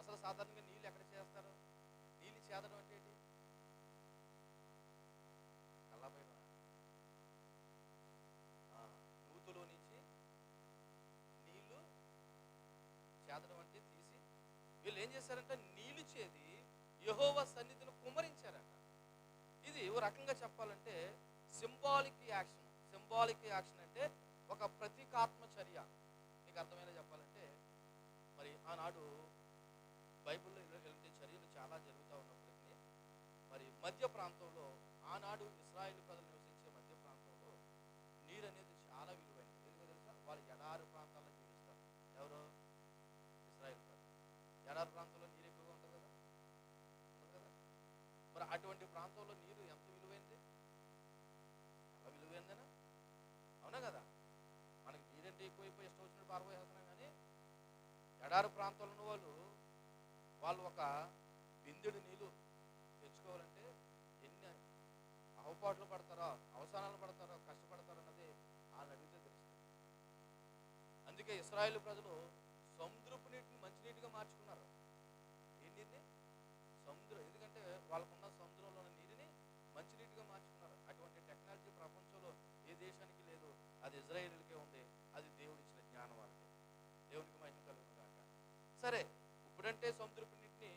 అసలు సాధారణంగా నీళ్ళు ఎక్కడ చేస్తారు? నీళ్ళు చేదడం అంటే ఏంటి? కళ్ళపైన నూతులో నుంచి నీళ్లు చేదడం అంటే తీసి వీళ్ళు ఏం చేశారంటే నీళ్లు చేది యెహోవా సన్నిధిని కుమ్మరించారంట. ఇది ఓ రకంగా చెప్పాలంటే సింబాలిక్ యాక్షన్. సింబాలిక్ యాక్షన్ అంటే ఒక ప్రతీకాత్మ చర్య. మీకు అర్థమైనా చెప్పాలంటే మరి ఆనాడు బైబిల్లో ఇలాంటి చర్యలు చాలా జరుగుతూ ఉన్నప్పటికీ మరి మధ్య ప్రాంతంలో ఆనాడు ఇశ్రాయేలు ప్రజలు నివసించే మధ్య ప్రాంతంలో నీరు అనేది చాలా విలువైనది. ఎందుకో తెలుసా? వాళ్ళు ఎడారి ప్రాంతాల్లో జీవిస్తారు. ఎవరు? ఇశ్రాయేలు ప్రజలు. ఎడారి ప్రాంతంలో నీరు ఎక్కువగా ఉంటుంది కదా, ఉంటుంది కదా. మరి అటువంటి ప్రాంతంలో నీరు ఎంత విలువైంది? చాలా విలువైందేనా? అవునా కదా. మనకి నీరంటే ఎక్కువైపోయి ఇష్టం వచ్చినట్టు పారబోయేస్తున్నాం. కానీ ఎడారి ప్రాంతంలో ఉన్న వాళ్ళు ఒక బిందెడు నీళ్ళు తెచ్చుకోవాలంటే ఎన్ని అవపాట్లు పడతారో, అవసానాలు పడతారో, కష్టపడతారో అన్నది వాళ్ళు అడిగితే తెలుస్తుంది. అందుకే ఇశ్రాయేలు ప్రజలు సముద్రపు నీటిని మంచినీటిగా మార్చుకున్నారు. ఏ నీటిని? సముద్రం. ఎందుకంటే వాళ్ళకున్న సముద్రంలో ఉన్న నీటిని మంచినీటిగా మార్చుకున్నారు. అటువంటి టెక్నాలజీ ప్రపంచంలో ఏ దేశానికి లేదు. అది ఇజ్రాయేలుకే ఉంది. అది దేవుడిచ్చిన జ్ఞానం వాళ్ళకి. దేవునికి మహిమ కలుగును గాక. సరే, ఇప్పుడంటే సముద్రపు నీటిని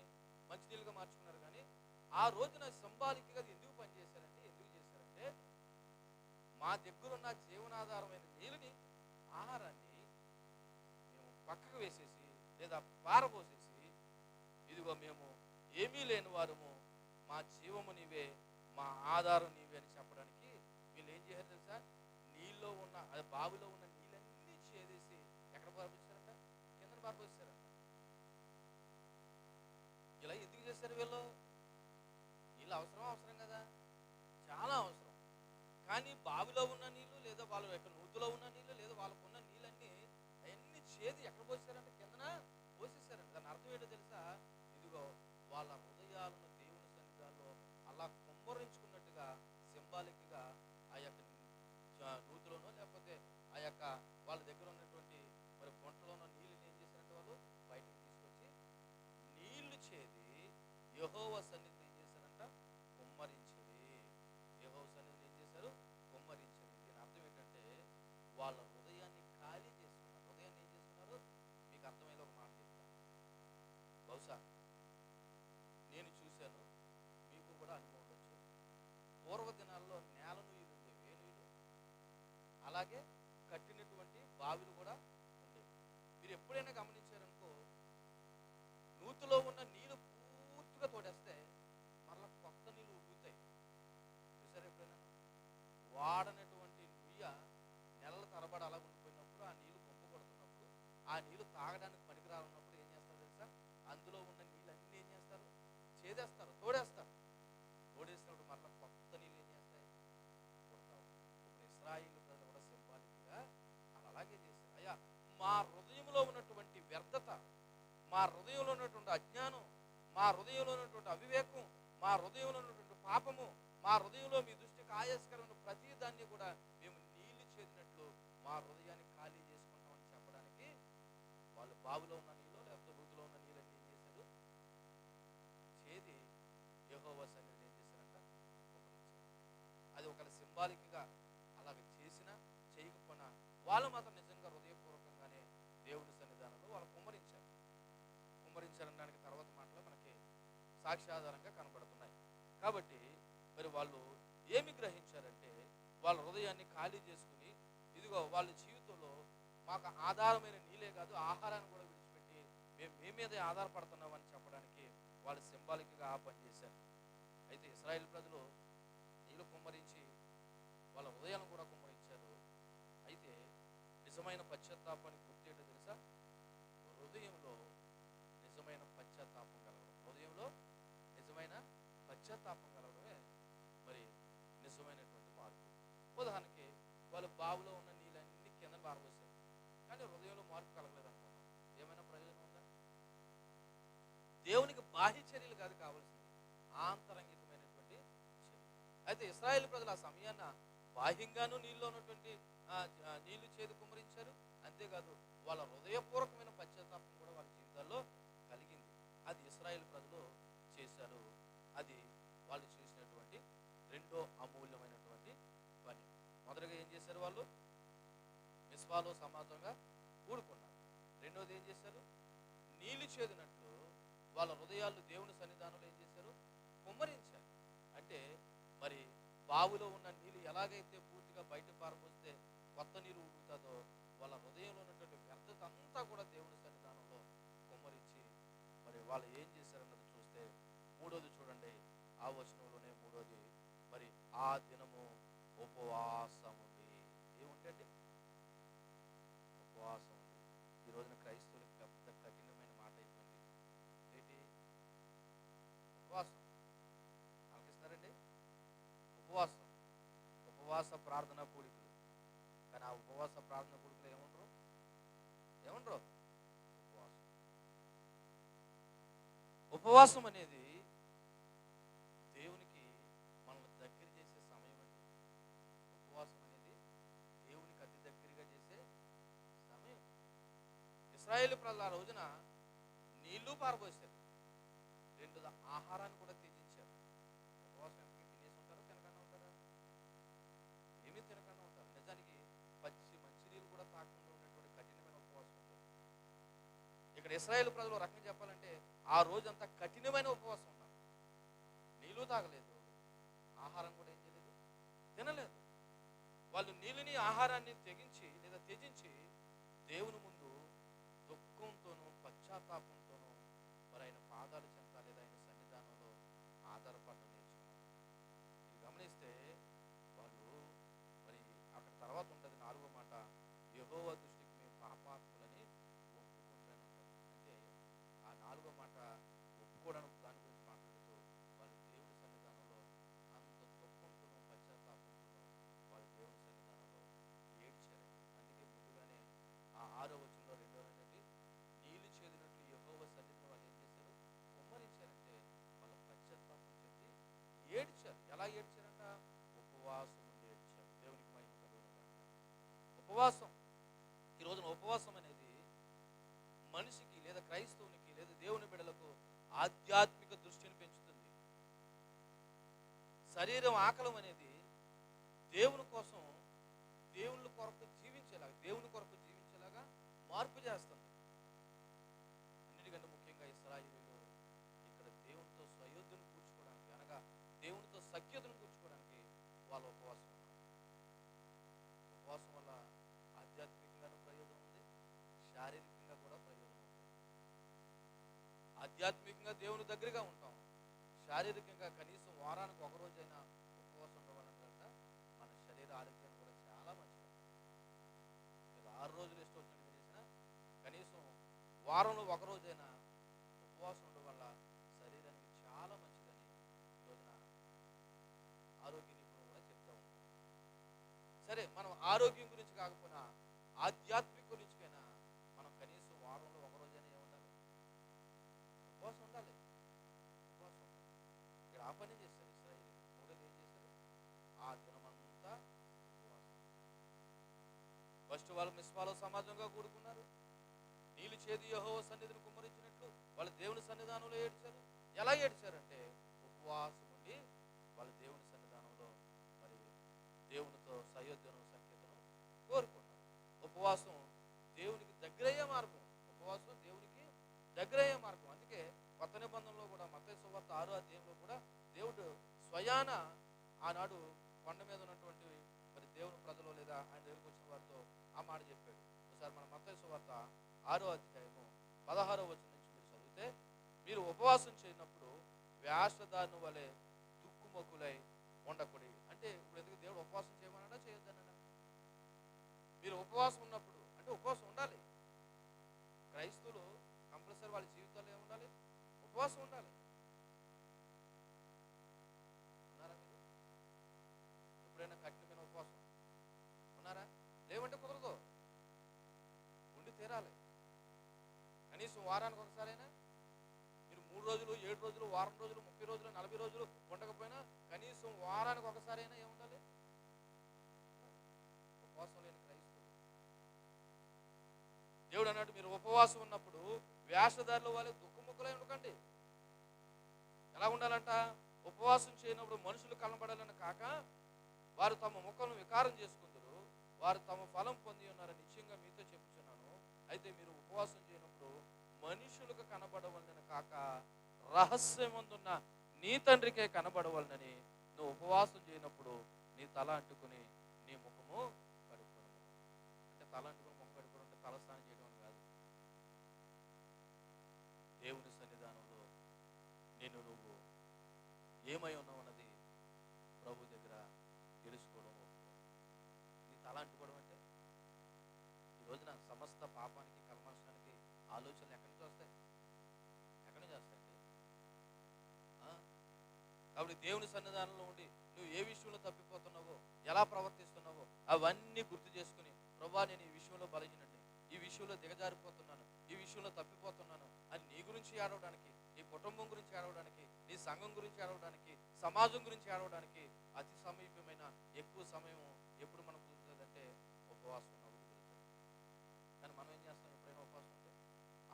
మంచినీళ్ళుగా మార్చుకున్నారు. కానీ ఆ రోజున సింబాలిక్గా ఎందుకు పనిచేశారంటే, ఎందుకు చేశారంటే మా దగ్గరున్న జీవనాధారమైన నీళ్ళని, ఆహారాన్ని మేము పక్కకు వేసేసి లేదా పారబోసేసి, ఇదిగో మేము ఏమీ లేని వారము, మా జీవము నీవే, మా ఆధారం నీవే అని చెప్పడానికి వీళ్ళు ఏం చేశారు తెలుసా? నీళ్ళలో ఉన్న బావిలో ఉన్న నీళ్ళన్నీ చేదేసి ఎక్కడ పారబోసారంట? కిందన పారబోసారంట. ఇలా ఎందుకు చేశారు వీళ్ళు? నీళ్ళు అవసరం కదా, చాలా అవసరం. కానీ బావిలో ఉన్న నీళ్ళు లేదా వాళ్ళ యొక్క నూతులో ఉన్న నీళ్ళు లేదా వాళ్ళకున్న నీళ్ళన్నీ అవన్నీ చేది ఎక్కడ పోసారంటే కిందన పోసేసారంట. దాని అర్థం ఏంటో తెలుసా? ఇదిగో వాళ్ళ హృదయాలను దేవుని సన్నిధానంలో అలా కుమ్మరించుకున్నట్టుగా సింబాలిక్గా ఆ యొక్క నూతులోనో లేకపోతే ఆ యొక్క వాళ్ళ దగ్గర ఉన్నటువంటి మరి గుంటలోనో నీళ్ళని ఏం చేశారంటే వాళ్ళు బయటకు తీసుకొచ్చి నీళ్లు చేది యెహోవా సన్నిధిని ఏం చేశారంట? కుమ్మరించింది. యెహోవా సన్నిధిని ఏం చేశారు? కుమ్మరించింది. దీని అర్థం ఏంటంటే వాళ్ళ హృదయాన్ని ఖాళీ చేసుకున్నారు. హృదయాన్ని ఏం చేసుకున్నారు? మీకు అర్థమయ్యేది ఒక మాట చెప్తాను. బహుశా నేను చూశాను, మీకు కూడా అనుభవం ఉండొచ్చు. పూర్వ దినాల్లో నేల నీళ్ళు ఉండేవి, ఏ నీళ్ళు, అలాగే కట్టినటువంటి బావిలు కూడా ఉండేవి. మీరు ఎప్పుడైనా గమనించారనుకో, నూతులో ఉన్న నీళ్ళు పూర్తిగా తోడేస్తే మరలా కొత్త నీళ్ళు ఉడుగుతాయి. చూసారా ఎప్పుడైనా? వాడనటువంటి నుయ్య నెలల తరబడి అలా ఉండిపోయినప్పుడు, ఆ నీళ్లు గుంపు కొడుతున్నప్పుడు, ఆ నీళ్లు తాగడానికి పనికిరానున్నప్పుడు ఏం చేస్తారు తెలుసా? అందులో ఉన్న నీళ్ళన్నీ ఏం చేస్తారు? చేదేస్తారు, తోడేస్తారు. తోడేసినప్పుడు మరలా కొత్త నీళ్ళు ఏం చేస్తాయి? కొడతావు. ఇప్పుడు ఇశ్రాయేలు ప్రజలు కూడా సింబాలిక్గా అలాగే చేశారు. అయ్యా, మా హృదయంలో ఉన్నటువంటి వ్యర్థత, మా హృదయంలో ఉన్నటువంటి అజ్ఞానం, మా హృదయంలో ఉన్నటువంటి అవివేకం, మా హృదయంలో ఉన్నటువంటి పాపము, మా హృదయంలో మీ దృష్టికి ఆయాస్కరమైన ప్రతి దాన్ని కూడా మేము నీళ్లు మా హృదయాన్ని ఖాళీ చేసుకుంటామని చెప్పడానికి వాళ్ళు బావిలో ఉన్న నీళ్ళు లేకపోతే రూతులో ఉన్న నీళ్ళని ఏం చేశారు, చేది యెహోవా సన్నిధిని ఏం చేశారంట, కుమ్మరించారు. అది ఒకవేళ సింబాలిక్గా అలాగ చేసినా చేయకపోయినా వాళ్ళు మాత్రం నిజంగా హృదయపూర్వకంగానే దేవుని సన్నిధానంలో వాళ్ళు కుమ్మరించారనడానికి తర్వాత మాటలు మనకి సాక్ష్యాధారంగా కనబడుతున్నాయి. కాబట్టి మరి వాళ్ళు ఏమి గ్రహించారంటే వాళ్ళ హృదయాన్ని ఖాళీ చేసుకుని ఇదిగో వాళ్ళ జీవితంలో మాకు ఆధారమైన నీళ్ళే కాదు ఆహారాన్ని కూడా విడిచిపెట్టి మేము మీ మీదే ఆధారపడుతున్నామని చెప్పడానికి వాళ్ళు సింబాలిక్గా ఆ పని చేశారు. అయితే ఇశ్రాయేలు ప్రజలు నీళ్ళు కుమ్మరించి వాళ్ళ హృదయాలను కూడా కుమ్మరించారు. అయితే నిజమైన పశ్చాత్తాపానికి గుర్తు ఏంటో తెలుసా, హృదయంలో నిజమైన పశ్చాత్తాపం కలగడం. హృదయంలో నిజమైన పశ్చాత్తాపం కలగడమే మరి నిజమైనటువంటి మార్పు. ఉదాహరణకి వాళ్ళు బావిలో ఉన్న నీళ్ళన్నీ కింద పారబోసారు, కానీ హృదయంలో మార్పు కలగలేదు అనుకున్నాం. ఏమైనా ప్రయోజనం ఉందా? దేవునికి బాహ్య చర్యలు కాదు కావాల్సింది, ఆంతరంగికమైనటువంటి చర్య. అయితే ఇశ్రాయేలు ప్రజలు ఆ సమయాన్న బాహ్యంగానూ నీళ్ళలో ఉన్నటువంటి నీళ్లు చేదు కుమ్మరించారు. అంతేకాదు వాళ్ళ హృదయపూర్వకమైన పశ్చాత్తాపం కూడా వాళ్ళ జీవితాల్లో కలిగింది. అది ఇశ్రాయేలు ప్రజలు చేశారు. అది వాళ్ళు చేసినటువంటి రెండో అమూల్యమైనటువంటి పని. మొదటగా ఏం చేశారు, వాళ్ళు మిస్పాలో సమాజంగా కూడుకున్నారు. రెండోది ఏం చేశారు, నీళ్లు చేదినట్లు వాళ్ళ హృదయాలు దేవుని సన్నిధానంలో ఏం చేశారు, కుమ్మరించారు. అంటే మరి బావిలో ఉన్న నీళ్ళు ఎలాగైతే పూర్తిగా బయట పారబోస్తే కొత్త నీరు ఉడుకుతుందో వాళ్ళ హృదయంలో ఉన్నటువంటి వ్యర్థత అంతా కూడా దేవుని సన్నిధానంలో కుమ్మరించి మరి వాళ్ళు ఏం చేశారన్నది చూస్తే మూడోది చూడండి, ఆ వచనంలోనే మూడోది, మరి ఆ దినము ఉపవాసం ఉంది. ఏముంటండి, ఉపవాసం ఉంది. ఈ రోజున క్రైస్తవులకు పెద్ద కఠినమైన మాట అయిపోయింది ఏంటి, ఉపవాసం. ఆలకిస్తున్నారండి, ఉపవాసం, ఉపవాస ప్రార్థన కూడికలు. కానీ ఆ ఉపవాస ప్రార్థన కూడికలు ఏమంటారు, ఉపవాసం అనేది దేవునికి మనల్ని దగ్గర చేసే సమయం అండి. ఉపవాసం అనేది దేవునికి అతి దగ్గరగా చేసే సమయం. ఇశ్రాయేలు ప్రజలు ఆ రోజున నీళ్లు పారబోసారు, రెండోది ఆహారాన్ని కూడా త్యజించారు. ఉపవాసం ఎంతకీ తినేసి ఉంటారో తినకుండా ఉంటారా, ఏమీ తినకుండా ఉంటారు. నిజానికి మంచినీళ్ళు కూడా తాగకుండా ఉండేటువంటి కఠినమైన ఉపవాసం ఉంటుంది. ఇక్కడ ఇశ్రాయేలు ప్రజలు రకంగా చెప్పాలంటే ఆ రోజంతా కఠినమైన ఉపవాసం ఉన్నారు. నీళ్లు తాగలేదు, ఆహారం కూడా ఏం చేయలేదు, తినలేదు. వాళ్ళు నీళ్ళని ఆహారాన్ని త్యజించి దేవుని ముందు దుఃఖంతోనూ పశ్చాత్తాపంతోనూ మరి ఆయన పాదాలు చెంత లేదా ఆయన సన్నిధానంలో ఆధారపడడం నేర్చుకున్నారు. ఇది గమనిస్తే వాళ్ళు మరి అక్కడ తర్వాత ఉంటుంది 4వ మాట, యెహోవా దృష్టికి మేము పాపాత్ములని ఒప్పుకుంటాను. అంటే ఆ 4వ మాట ఒప్పుకోవడానికి దాని గురించి మాట్లాడుతూ వాళ్ళు దేవుని సన్నిధానంలో అంత దుఃఖంతోనూ పశ్చాత్తాపంతోనూ వాళ్ళు దేవుని సన్నిధానంలో ఏడ్చారండి. అందుకే ముందుగానే ఆ 6వ వచనంలో రెండోది నీళ్లు చేదినట్లు యెహోవా సన్నిధిని వాళ్ళు ఏం చేశారు, కుమ్మరించారంటే వాళ్ళ పశ్చాత్తాపం చెంది ఏడ్చారు. ఎలా ఏడ్చారంట, ఉపవాసం ఉండి ఏడ్చారు. దేవునికి మహిమ కలుగును గాక. ఉపవాసం, ఈ రోజున ఉపవాసం అనేది మనిషికి లేదా క్రైస్తవునికి లేదా దేవుని బిడ్డలకు ఆధ్యాత్మిక దృష్టిని పెంచుతుంది. శరీరం ఆకలం అనేది దేవుని కోసం దేవుని కొరకు జీవించేలాగా మార్పు చేస్తుంది. అన్నిటికంటే ముఖ్యంగా ఇశ్రాయేలీయులు ఇక్కడ దేవునితో సయోధ్యను కూర్చుకోవడానికి అనగా దేవునితో సఖ్యతను కూర్చుకోవడానికి వాళ్ళు ఉపవాసం ఉన్నారు. ఉపవాసం వల్ల ఆధ్యాత్మికంగానూ ప్రయోజనం ఉంది, శారీరకంగా కూడా ప్రయోజనం ఉంది. ఆధ్యాత్మికంగా దేవుని దగ్గరగా ఉంటాం, శారీరకంగా కనీసం వారానికి ఒక రోజైనా ఉపవాసం ఉండడం వల్ల మన శరీర ఆరోగ్యాన్ని కూడా చాలా మంచిది. 6 రోజులు ఇష్టం వచ్చినట్టు చేసినా కనీసం వారంలో ఒక రోజైనా ఉపవాసం ఉండడం వల్ల శరీరానికి చాలా మంచిదని ఈరోజున ఆరోగ్య నిపుణులు కూడా చెప్తూ ఉంటారు. సరే, మనం ఆరోగ్యం గురించి కాకపోయినా ఆధ్యాత్మిక గురించికైనా మనం కనీసం వారంలో ఒక రోజైనా ఏముండాలి, ఉపవాసం ఉండాలి. ఇక్కడ ఆ పని చేస్తారు ఇశ్రాయేలు. మూడోది ఏం చేశారు, ఆ దినమంతా ఉపవాసం. వాళ్ళు మిస్పాలో సమాజంగా కూడుకున్నారు. నీళ్ళు చేదు యెహోవా సన్నిధిని కుమ్మరించినట్లు వాళ్ళు దేవుని సన్నిధానంలో ఏడ్చారు. ఎలా ఏడ్చారంటే ఉపవాసం ఉండి వాళ్ళ దేవుని సన్నిధానంలో మరి దేవునితో సయోధ్యను సంకేతను కోరుకున్నారు. ఉపవాసం దేవునికి దగ్గరయ్యే మార్గం. ఉపవాసం దేవునికి దగ్గరయ్యే మార్గం. అందుకే కొత్త నిబంధనలో కూడా మత్తయి సువార్త 6వ అధ్యాయంలో కూడా దేవుడు స్వయాన ఆనాడు కొండ మీద ఉన్నటువంటి మరి దేవుని ప్రజలు లేదా ఆయన దగ్గరికి వచ్చిన వారితో ఆ మాట చెప్పాడు. ఒకసారి మన మత్తయి సువార్త 6వ అధ్యాయము 16వ వచనం నుంచి మీరు చదివితే, మీరు ఉపవాసం చేయనప్పుడు వేషధారుని వలె దుక్కుమొక్కులై ఉండకూడదు. అంటే ఇప్పుడు ఎందుకు దేవుడు ఉపవాసం చేయమన్నాడా చేయొద్దన్నాడా? మీరు ఉపవాసం ఉన్నప్పుడు అంటే ఉపవాసం ఉండాలి. క్రైస్తవులు కంపల్సరీ వాళ్ళ జీవితాల్లో ఏముండాలి? ఉపవాసం ఉండాలి. ఉన్నారా మీరు? ఎప్పుడైనా కఠినమైన ఉపవాసం ఉన్నారా? లేవంటే కుదరదు, ఉండి తీరాలి. కనీసం వారానికి ఒకసారైనా మీరు 3 రోజులు, 7 రోజులు, వారం రోజులు, 30 రోజులు, 40 రోజులు ఉండకపోయినా కనీసం వారానికి ఒకసారైనా ఏముండాలి? ఉపవాసం లేని క్రైస్తవులు. దేవుడు అన్నట్టు మీరు ఉపవాసం ఉన్నప్పుడు వేషధారుల వాళ్ళే దుఃఖముఖులై ఉండకండి. ఎలా ఉండాలంట? ఉపవాసం చేయనప్పుడు మనుషులు కనబడాలని కాక వారు తమ ముఖమును వికారం చేసుకుందరు, వారు తమ ఫలం పొంది ఉన్నారని నిశ్చయంగా మీతో చెప్పుచున్నాను. అయితే మీరు ఉపవాసం చేయనప్పుడు మనుషులకు కనబడవలనని కాక రహస్యమందున్న నీ తండ్రికే కనబడవలనని నువ్వు ఉపవాసం చేయనప్పుడు నీ తల అంటుకుని నీ ముఖము కడుక్కొను. అంటే తల అంటుకుని ముఖం కడుక్కోవడం అంటే తలస్నానం చేయడం అని కాదు. దేవుని సన్నిధానంలో నేను నువ్వు ఏమై ఉన్నావు అన్నది ప్రభు దగ్గర తెలుసుకోవడం. నీ తల అంటుకోవడం అంటే ఈ రోజున సమస్త పాపానికి, కల్మషానికి ఆలోచనలు ఎక్కడి నుంచి వస్తాయి? ఎక్కడి నుంచి వస్తాయండి? కాబట్టి దేవుని సన్నిధానంలో ఉండి నువ్వు ఏ విషయంలో తప్పిపోతున్నావో, ఎలా ప్రవర్తిస్తున్నావో అవన్నీ గుర్తు చేసుకుని, ప్రభువా నేను ఈ విషయంలో బలహీనండి, ఈ విషయంలో దిగజారిపోతున్నాను, ఈ విషయంలో తప్పిపోతున్నాను అని నీ గురించి ఏడవడానికి, నీ కుటుంబం గురించి ఏడవడానికి, నీ సంఘం గురించి ఏడవడానికి, సమాజం గురించి ఏడవడానికి అతి సమీపమైన ఎక్కువ సమయం ఎప్పుడు మనకు కుదురుతుందంటే ఉపవాసం ఉన్నప్పుడు కుదురుతుంది. కానీ మనం ఏం చేస్తాం? ఎప్పుడైనా ఉపవాసం ఉంటే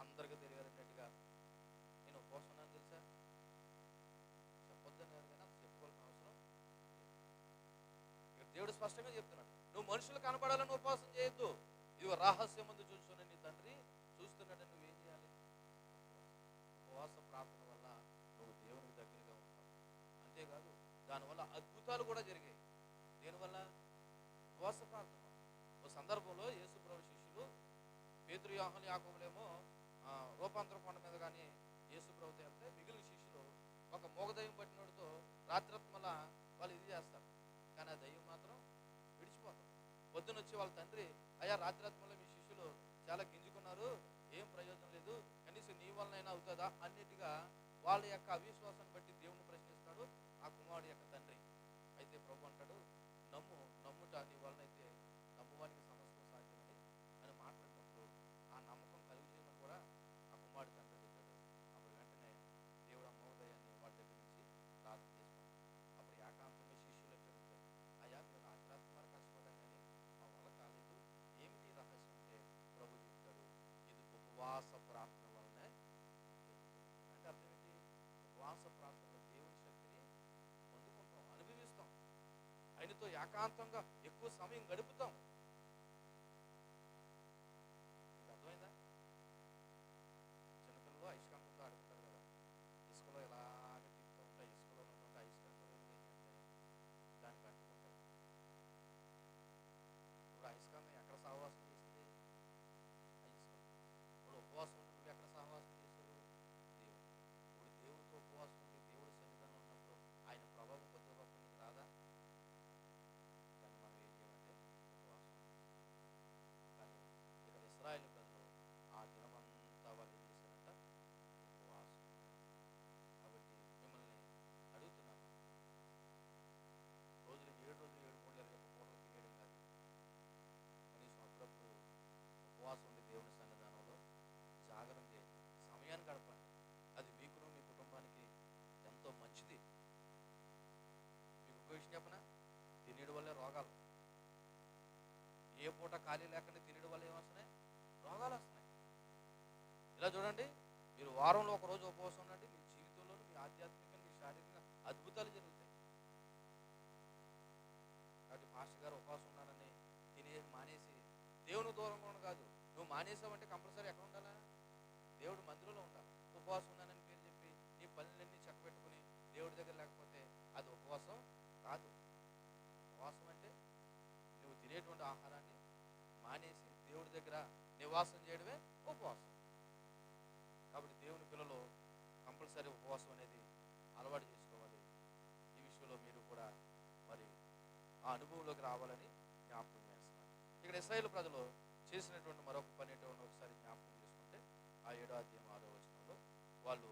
అందరికీ తెలియాలన్నట్టుగా నేను ఉపవాసం ఉన్నాను తెలుసా చెప్పొద్దని కాదు, కానీ అంత చెప్పుకోవాల్సిన అవసరం ఇక్కడ దేవుడు స్పష్టంగా చెప్తున్నాడు. నువ్వు మనుషులు కనపడాలని ఉపవాసం చేయొద్దు. ఇదిగో రహస్యం ముందు చూస్తున్న నీ తండ్రి చూస్తున్నాడని నువ్వేం చేయాలి? ఉపవాస ప్రార్థన వల్ల నువ్వు దేవునికి దగ్గరగా ఉంటావు. అంతేకాదు దానివల్ల అద్భుతాలు కూడా జరిగాయి. దేనివల్ల? ఉపవాస ప్రార్థన. ఒక సందర్భంలో యేసు ప్రభు శిష్యులు పేతురు, యోహాను, యాకోబులేమో రూపాంతరం కొండ మీద కానీ యేసు ప్రభుతో వెళ్తే మిగిలిన శిష్యులు ఒక మోగదయ్యం పట్టినోడితో రాత్రత్మల వాళ్ళు ఇది చేస్తారు. కానీ ఆ దయ్యం మాత్రం విడిచిపోతారు. పొద్దున వచ్చి వాళ్ళ తండ్రి, అయ్యా రాత్రత్మలో మీ శిష్యులు చాలా గింజుకున్నారు, ఏం ప్రయోజనం లేదు, కనీసం నీ వలనైనా అవుతుందా అన్నిటిగా వాళ్ళ యొక్క అవిశ్వాసాన్ని బట్టి దేవుని ప్రశ్నిస్తాడు ఆ కుమారుడు యొక్క తండ్రి. అయితే ప్రభు అంటాడు, నమ్ముట నీ వలనైతే నమ్మువానికి సమస్తం సాధ్యమని అని మాట్లాడినప్పుడు ఆ నమ్మకం కలిగి చేయమని కూడా ఆ కుమారుడు తండ్రి చెప్పాడు. అప్పుడు వెంటనే దేవుడు ఆ మోగదయాన్ని వాడి దగ్గర నుంచి ప్రార్థన చేసుకున్నాడు. అప్పుడు ఏకాంతంగా శిష్యులు వచ్చాడు, అయ్యా మీరు రాత్రాత్మలు కష్టపడ్డాం కానీ మా వల్ల కాలేదు, ఏమిటి రహస్యం అంటే ప్రభు చెప్తాడు, ఇది ఉపవాస ప్రార్థన వల్లనే జరుగుతుంది. అంటే అర్థం ఏంటి? ఉపవాస ప్రార్థనలో దేవుని శక్తిని పొందుకుంటాం, అనుభవిస్తాం, ఆయనతో ఏకాంతంగా ఎక్కువ సమయం గడుపుతాం. మీకు అర్థమైందా? చిన్నపిల్లలు అయస్కాంతంతో ఆడుకుంటారు కదా, ఇసుకలో ఇలాగే తిప్పుతూ ఉంటాయి, ఇసుకలో ఉన్నటువంటి అయస్కాంతం ఏంటంటే దానికి అంటుకుంటాయి. ఇప్పుడు అయస్కాంతం ఎక్కడ సహవాసం చేసింది? ఆ ఇసుకలో. ఇప్పుడు ఉపవాసం ఉంటే నువ్వు ఎక్కడ సహవాసం చేస్తావు? దేవుడు. ఇప్పుడు దేవుడితో ఉపవాసం ఉండి దేవుడి సన్నిధానం ఉన్నప్పుడు ఆయన ప్రభావం కొద్ది గొప్ప నీకు రాదా? కానీ మనం ఏం చేయాలంటే ఉపవాసం ఏ పూట ఖాళీ లేకుండా తినడం వల్ల ఏమొస్తున్నాయి? రోగాలు వస్తున్నాయి. ఇలా చూడండి, మీరు వారంలో ఒక రోజు ఉపవాసం ఉండండి, మీ జీవితంలోనూ మీ ఆధ్యాత్మికంగా మీ శారీరకంగా అద్భుతాలు జరుగుతాయి. కాబట్టి మాస్టర్ గారు ఉపవాసం ఉన్నారని తినేసి మానేసి దేవుని దూరంగా ఉండడం కాదు. నువ్వు మానేసావంటే కంపల్సరీ ఎక్కడ ఉండాలా? దేవుడు మందిరంలో ఉండాలి. ఉపవాసం ఉన్నానని పేరు చెప్పి నీ పనులన్నీ చక్కబెట్టుకుని దేవుడి దగ్గర లేకపోతే అది ఉపవాసం కాదు. ఉపవాసం అంటే నువ్వు తినేటువంటి ఆహారాన్ని మానేసి దేవుడి దగ్గర నివాసం చేయడమే ఉపవాసం. కాబట్టి దేవుని పిల్లలు కంపల్సరీ ఉపవాసం అనేది అలవాటు చేసుకోవాలి. ఈ విషయంలో మీరు కూడా మరి ఆ అనుభవంలోకి రావాలని జ్ఞాపకం చేస్తున్నారు. ఇక్కడ ఇశ్రాయేలు ప్రజలు చేసినటువంటి మరొక పని ఏంటో ఒకసారి జ్ఞాపకం చేసుకుంటే ఆ 7వ అధ్యాయం 6వ వచనంలో వాళ్ళు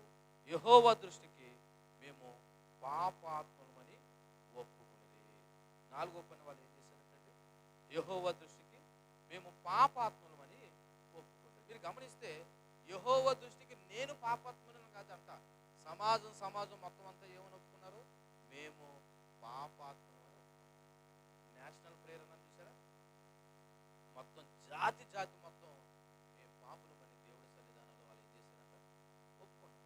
యెహోవా దృష్టికి మేము పాపాత్ములమని ఒప్పుకునేది. 4వ పని వాళ్ళు ఏం చేశారంటే యెహోవా దృష్టికి మేము పాపాత్ములమని ఒప్పుకునేది. మీరు గమనిస్తే యెహోవా దృష్టికి నేను పాపాత్ములను కాదంట, సమాజం మొత్తం అంతా ఏమని ఒప్పుకున్నారు? మేము పాపాత్ములమని ఒప్పుకున్నాం. నేషనల్ ప్రేయర్ అని చూసారా? మొత్తం జాతి మొత్తం మేము పాపులమని దేవుడి సన్నిధానంలో వాళ్ళు ఏం చేశారంట? ఒప్పుకున్నాం.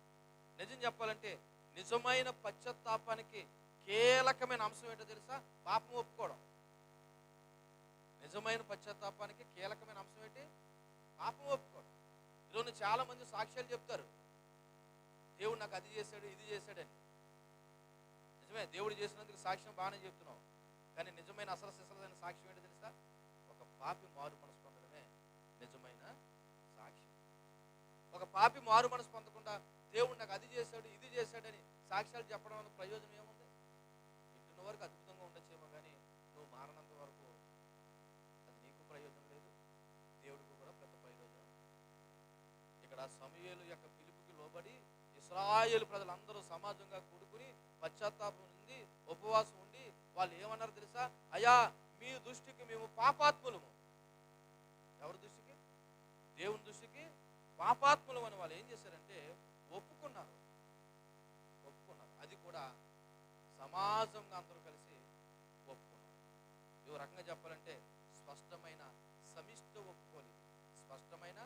నిజం చెప్పాలంటే నిజమైన పశ్చాత్తాపానికి కీలకమైన అంశం ఏంటో తెలుసా? పాపం ఒప్పుకోవడం. నిజమైన పశ్చాత్తాపానికి కీలకమైన అంశం ఏంటి? పాపం ఒప్పుకోవడం. ఈరోజు చాలా మంది సాక్ష్యాలు చెప్తారు, దేవుడు నాకు అది చేశాడు ఇది చేశాడని. నిజమే, దేవుడు చేసినందుకు సాక్ష్యం బాగానే చెప్తున్నావు, కానీ నిజమైన అసలు సిసలైన సాక్ష్యం ఏంటో తెలుసా? ఒక పాపి మారు మనసు పొందడమే నిజమైన సాక్ష్యం. ఒక పాపి మారు మనసు పొందకుండా దేవుడు నాకు అది చేశాడు ఇది చేశాడని సాక్ష్యాలు చెప్పడం వల్ల ప్రయోజనం ఏముంది? ఇటున్న వరకు అద్భుతంగా ఉండొచ్చేమో, కానీ నువ్వు మారనంత వరకు అది నీకు ప్రయోజనం లేదు, దేవుడికి కూడా పెద్ద ప్రయోజనం. ఇక్కడ సమూయేలు యొక్క పిలుపుకి లోబడి ఇశ్రాయేలు ప్రజలందరూ సమాజంగా కూడుకుని పశ్చాత్తాపం ఉంది, ఉపవాసం ఉండి వాళ్ళు ఏమన్నారు తెలుసా? అయ్యా, మీ దృష్టికి మేము పాపాత్ములము. ఎవరి దృష్టికి? దేవుని దృష్టికి పాపాత్ములం అని వాళ్ళు ఏం చేశారంటే ఒప్పుకున్నారు. అది కూడా సమాజంగా అందరూ కలిసి ఒప్పుకున్నారు. ఈ రకంగా చెప్పాలంటే స్పష్టమైన సమిష్ట ఒప్పుకోలు. స్పష్టమైన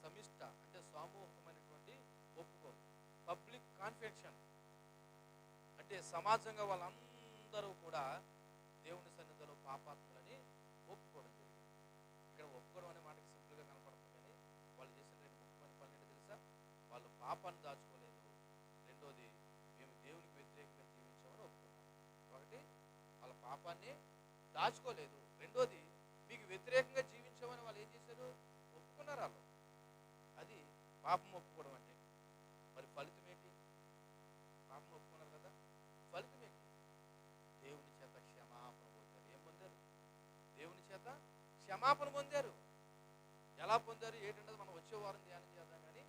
సమిష్ట అంటే సామూహికమైనటువంటి ఒప్పుకోలు. పబ్లిక్ కాన్ఫెషన్ అంటే సమాజంగా వాళ్ళందరూ కూడా దేవుని సన్నిధిలో పాపాత్ములని ఒప్పుకోవడం జరిగింది. ఇక్కడ ఒప్పుకోవడం అనే మాటకి సింపుల్గా కనపడుతుంది, కానీ వాళ్ళు చేసిన 2 ముఖ్యమైన పనులు ఏంటో తెలుసా? వాళ్ళు పాపాన్ని దాచుకోలేదు, రెండోది మేము దేవునికి వ్యతిరేకంగా జీవించామని ఒప్పుకున్నారు. ఒకటి, వాళ్ళ పాపాన్ని దాచుకోలేదు, రెండోది మీకు వ్యతిరేకంగా జీవించామని వాళ్ళు ఏం చేశారు? ఒప్పుకున్నారు. వాళ్ళు అది పాపం ఒప్పుకోవడం అంటే. మరి ఫలితం ఏంటి? పాపం ఒప్పుకున్నారు కదా, ఫలితం ఏంటి? దేవుని చేత క్షమాపణ పొందారు. ఏం పొందారు? దేవుని చేత క్షమాపణ పొందారు. ఎలా పొందారు ఏంటంటే మనం వచ్చే వారం ధ్యానం చేద్దాం, కానీ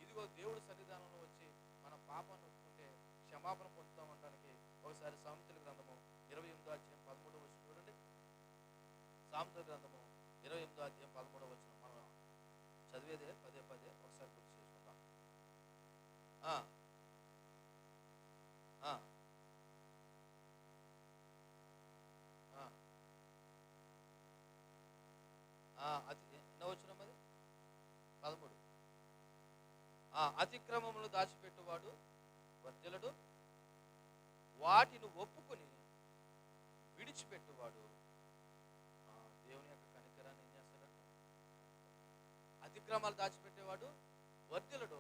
ఇదిగో దేవుడి సన్నిధానంలో వచ్చి మన పాపాన్ని ఒప్పుకుంటే క్షమాపణ పొందుతాం అనడానికి ఒకసారి సామెతల గ్రంథము 28వ అధ్యాయం 13వ వచనం చూడండి. సామెతల గ్రంథము 28వ అధ్యాయం 13వ వచనం మనం చదివేదే పదే ఒకసారి గుర్తు చేసుకుందాం. అది ఎన్నో వచనం? అది 13. అతిక్రమములు దాచిపెట్టువాడు వర్ధిల్లడు, వాటిని ఒప్పుకొని విడిచిపెట్టువాడు దేవుని యొక్క కనికరాన్ని ఏం చేస్తాడంట? అతిక్రమాలు దాచిపెట్టేవాడు వర్ధిల్లడు,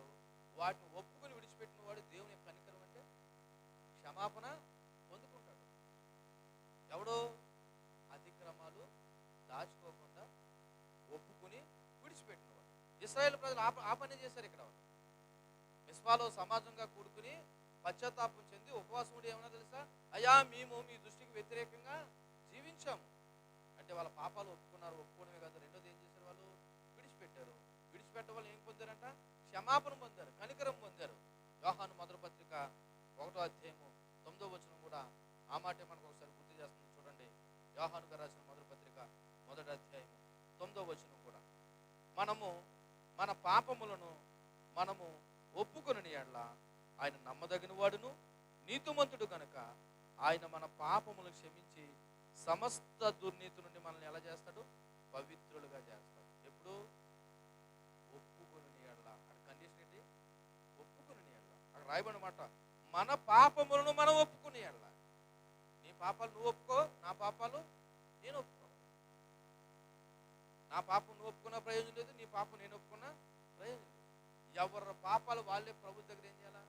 వాటిని ఒప్పుకొని విడిచిపెట్టినవాడు దేవుని యొక్క కనికరం అంటే క్షమాపణ పొందుకుంటాడు. ఎవడో అతిక్రమాలు దాచుకోకుండా ఒప్పుకుని విడిచిపెట్టినవాడు. ఇశ్రాయేలు ప్రజలు ఆ పని చేశారు. ఇక్కడ వాళ్ళు మిస్పాలో సమాజంగా కూడుకుని పశ్చాత్తాపం చెంది ఉపవాసం ఉండి ఏమన్నా తెలుసా? అయ్యా, మేము మీ దృష్టికి వ్యతిరేకంగా జీవించాము అంటే వాళ్ళ పాపాలు ఒప్పుకున్నారు. ఒప్పుకోవడమే కాదు, రెండోది ఏం చేశారు? వాళ్ళు విడిచిపెట్టారు. విడిచిపెట్ట వాళ్ళు ఏం పొందారంట? క్షమాపణ పొందారు, కనికరం పొందారు. యోహాను మొదటి పత్రిక 1వ అధ్యాయము 9వ వచనం కూడా ఆ మాటే మనకు ఒకసారి గుర్తు చేస్తుంది. చూడండి, యోహాను గారు రాసిన మొదటి పత్రిక 1వ అధ్యాయము 9వ వచనం కూడా మనము మన పాపములను మనము ఒప్పుకొనిన యెడల ఆయన నమ్మదగిన వాడును నీతిమంతుడు కనుక ఆయన మన పాపములను క్షమించి సమస్త దుర్నీతి నుండి మనల్ని ఎలా చేస్తాడు? పవిత్రులుగా చేస్తాడు. ఎప్పుడు? ఒప్పుకొని ఎడల. అక్కడ కండిషన్ ఏంటి? ఒప్పుకొని ఎడల. అక్కడ రాయబడిన మాట, మన పాపములను మనం ఒప్పుకుని ఎడల. నీ పాపాలు నువ్వు ఒప్పుకో, నా పాపాలు నేను ఒప్పుకో. నా పాపం నువ్వు ఒప్పుకున్న ప్రయోజనం లేదు, నీ పాపం నేను ఒప్పుకున్నా ప్రయోజనం లేదు. ఎవరి పాపాలు వాళ్ళే ప్రభు దగ్గర ఏం చేయాలా?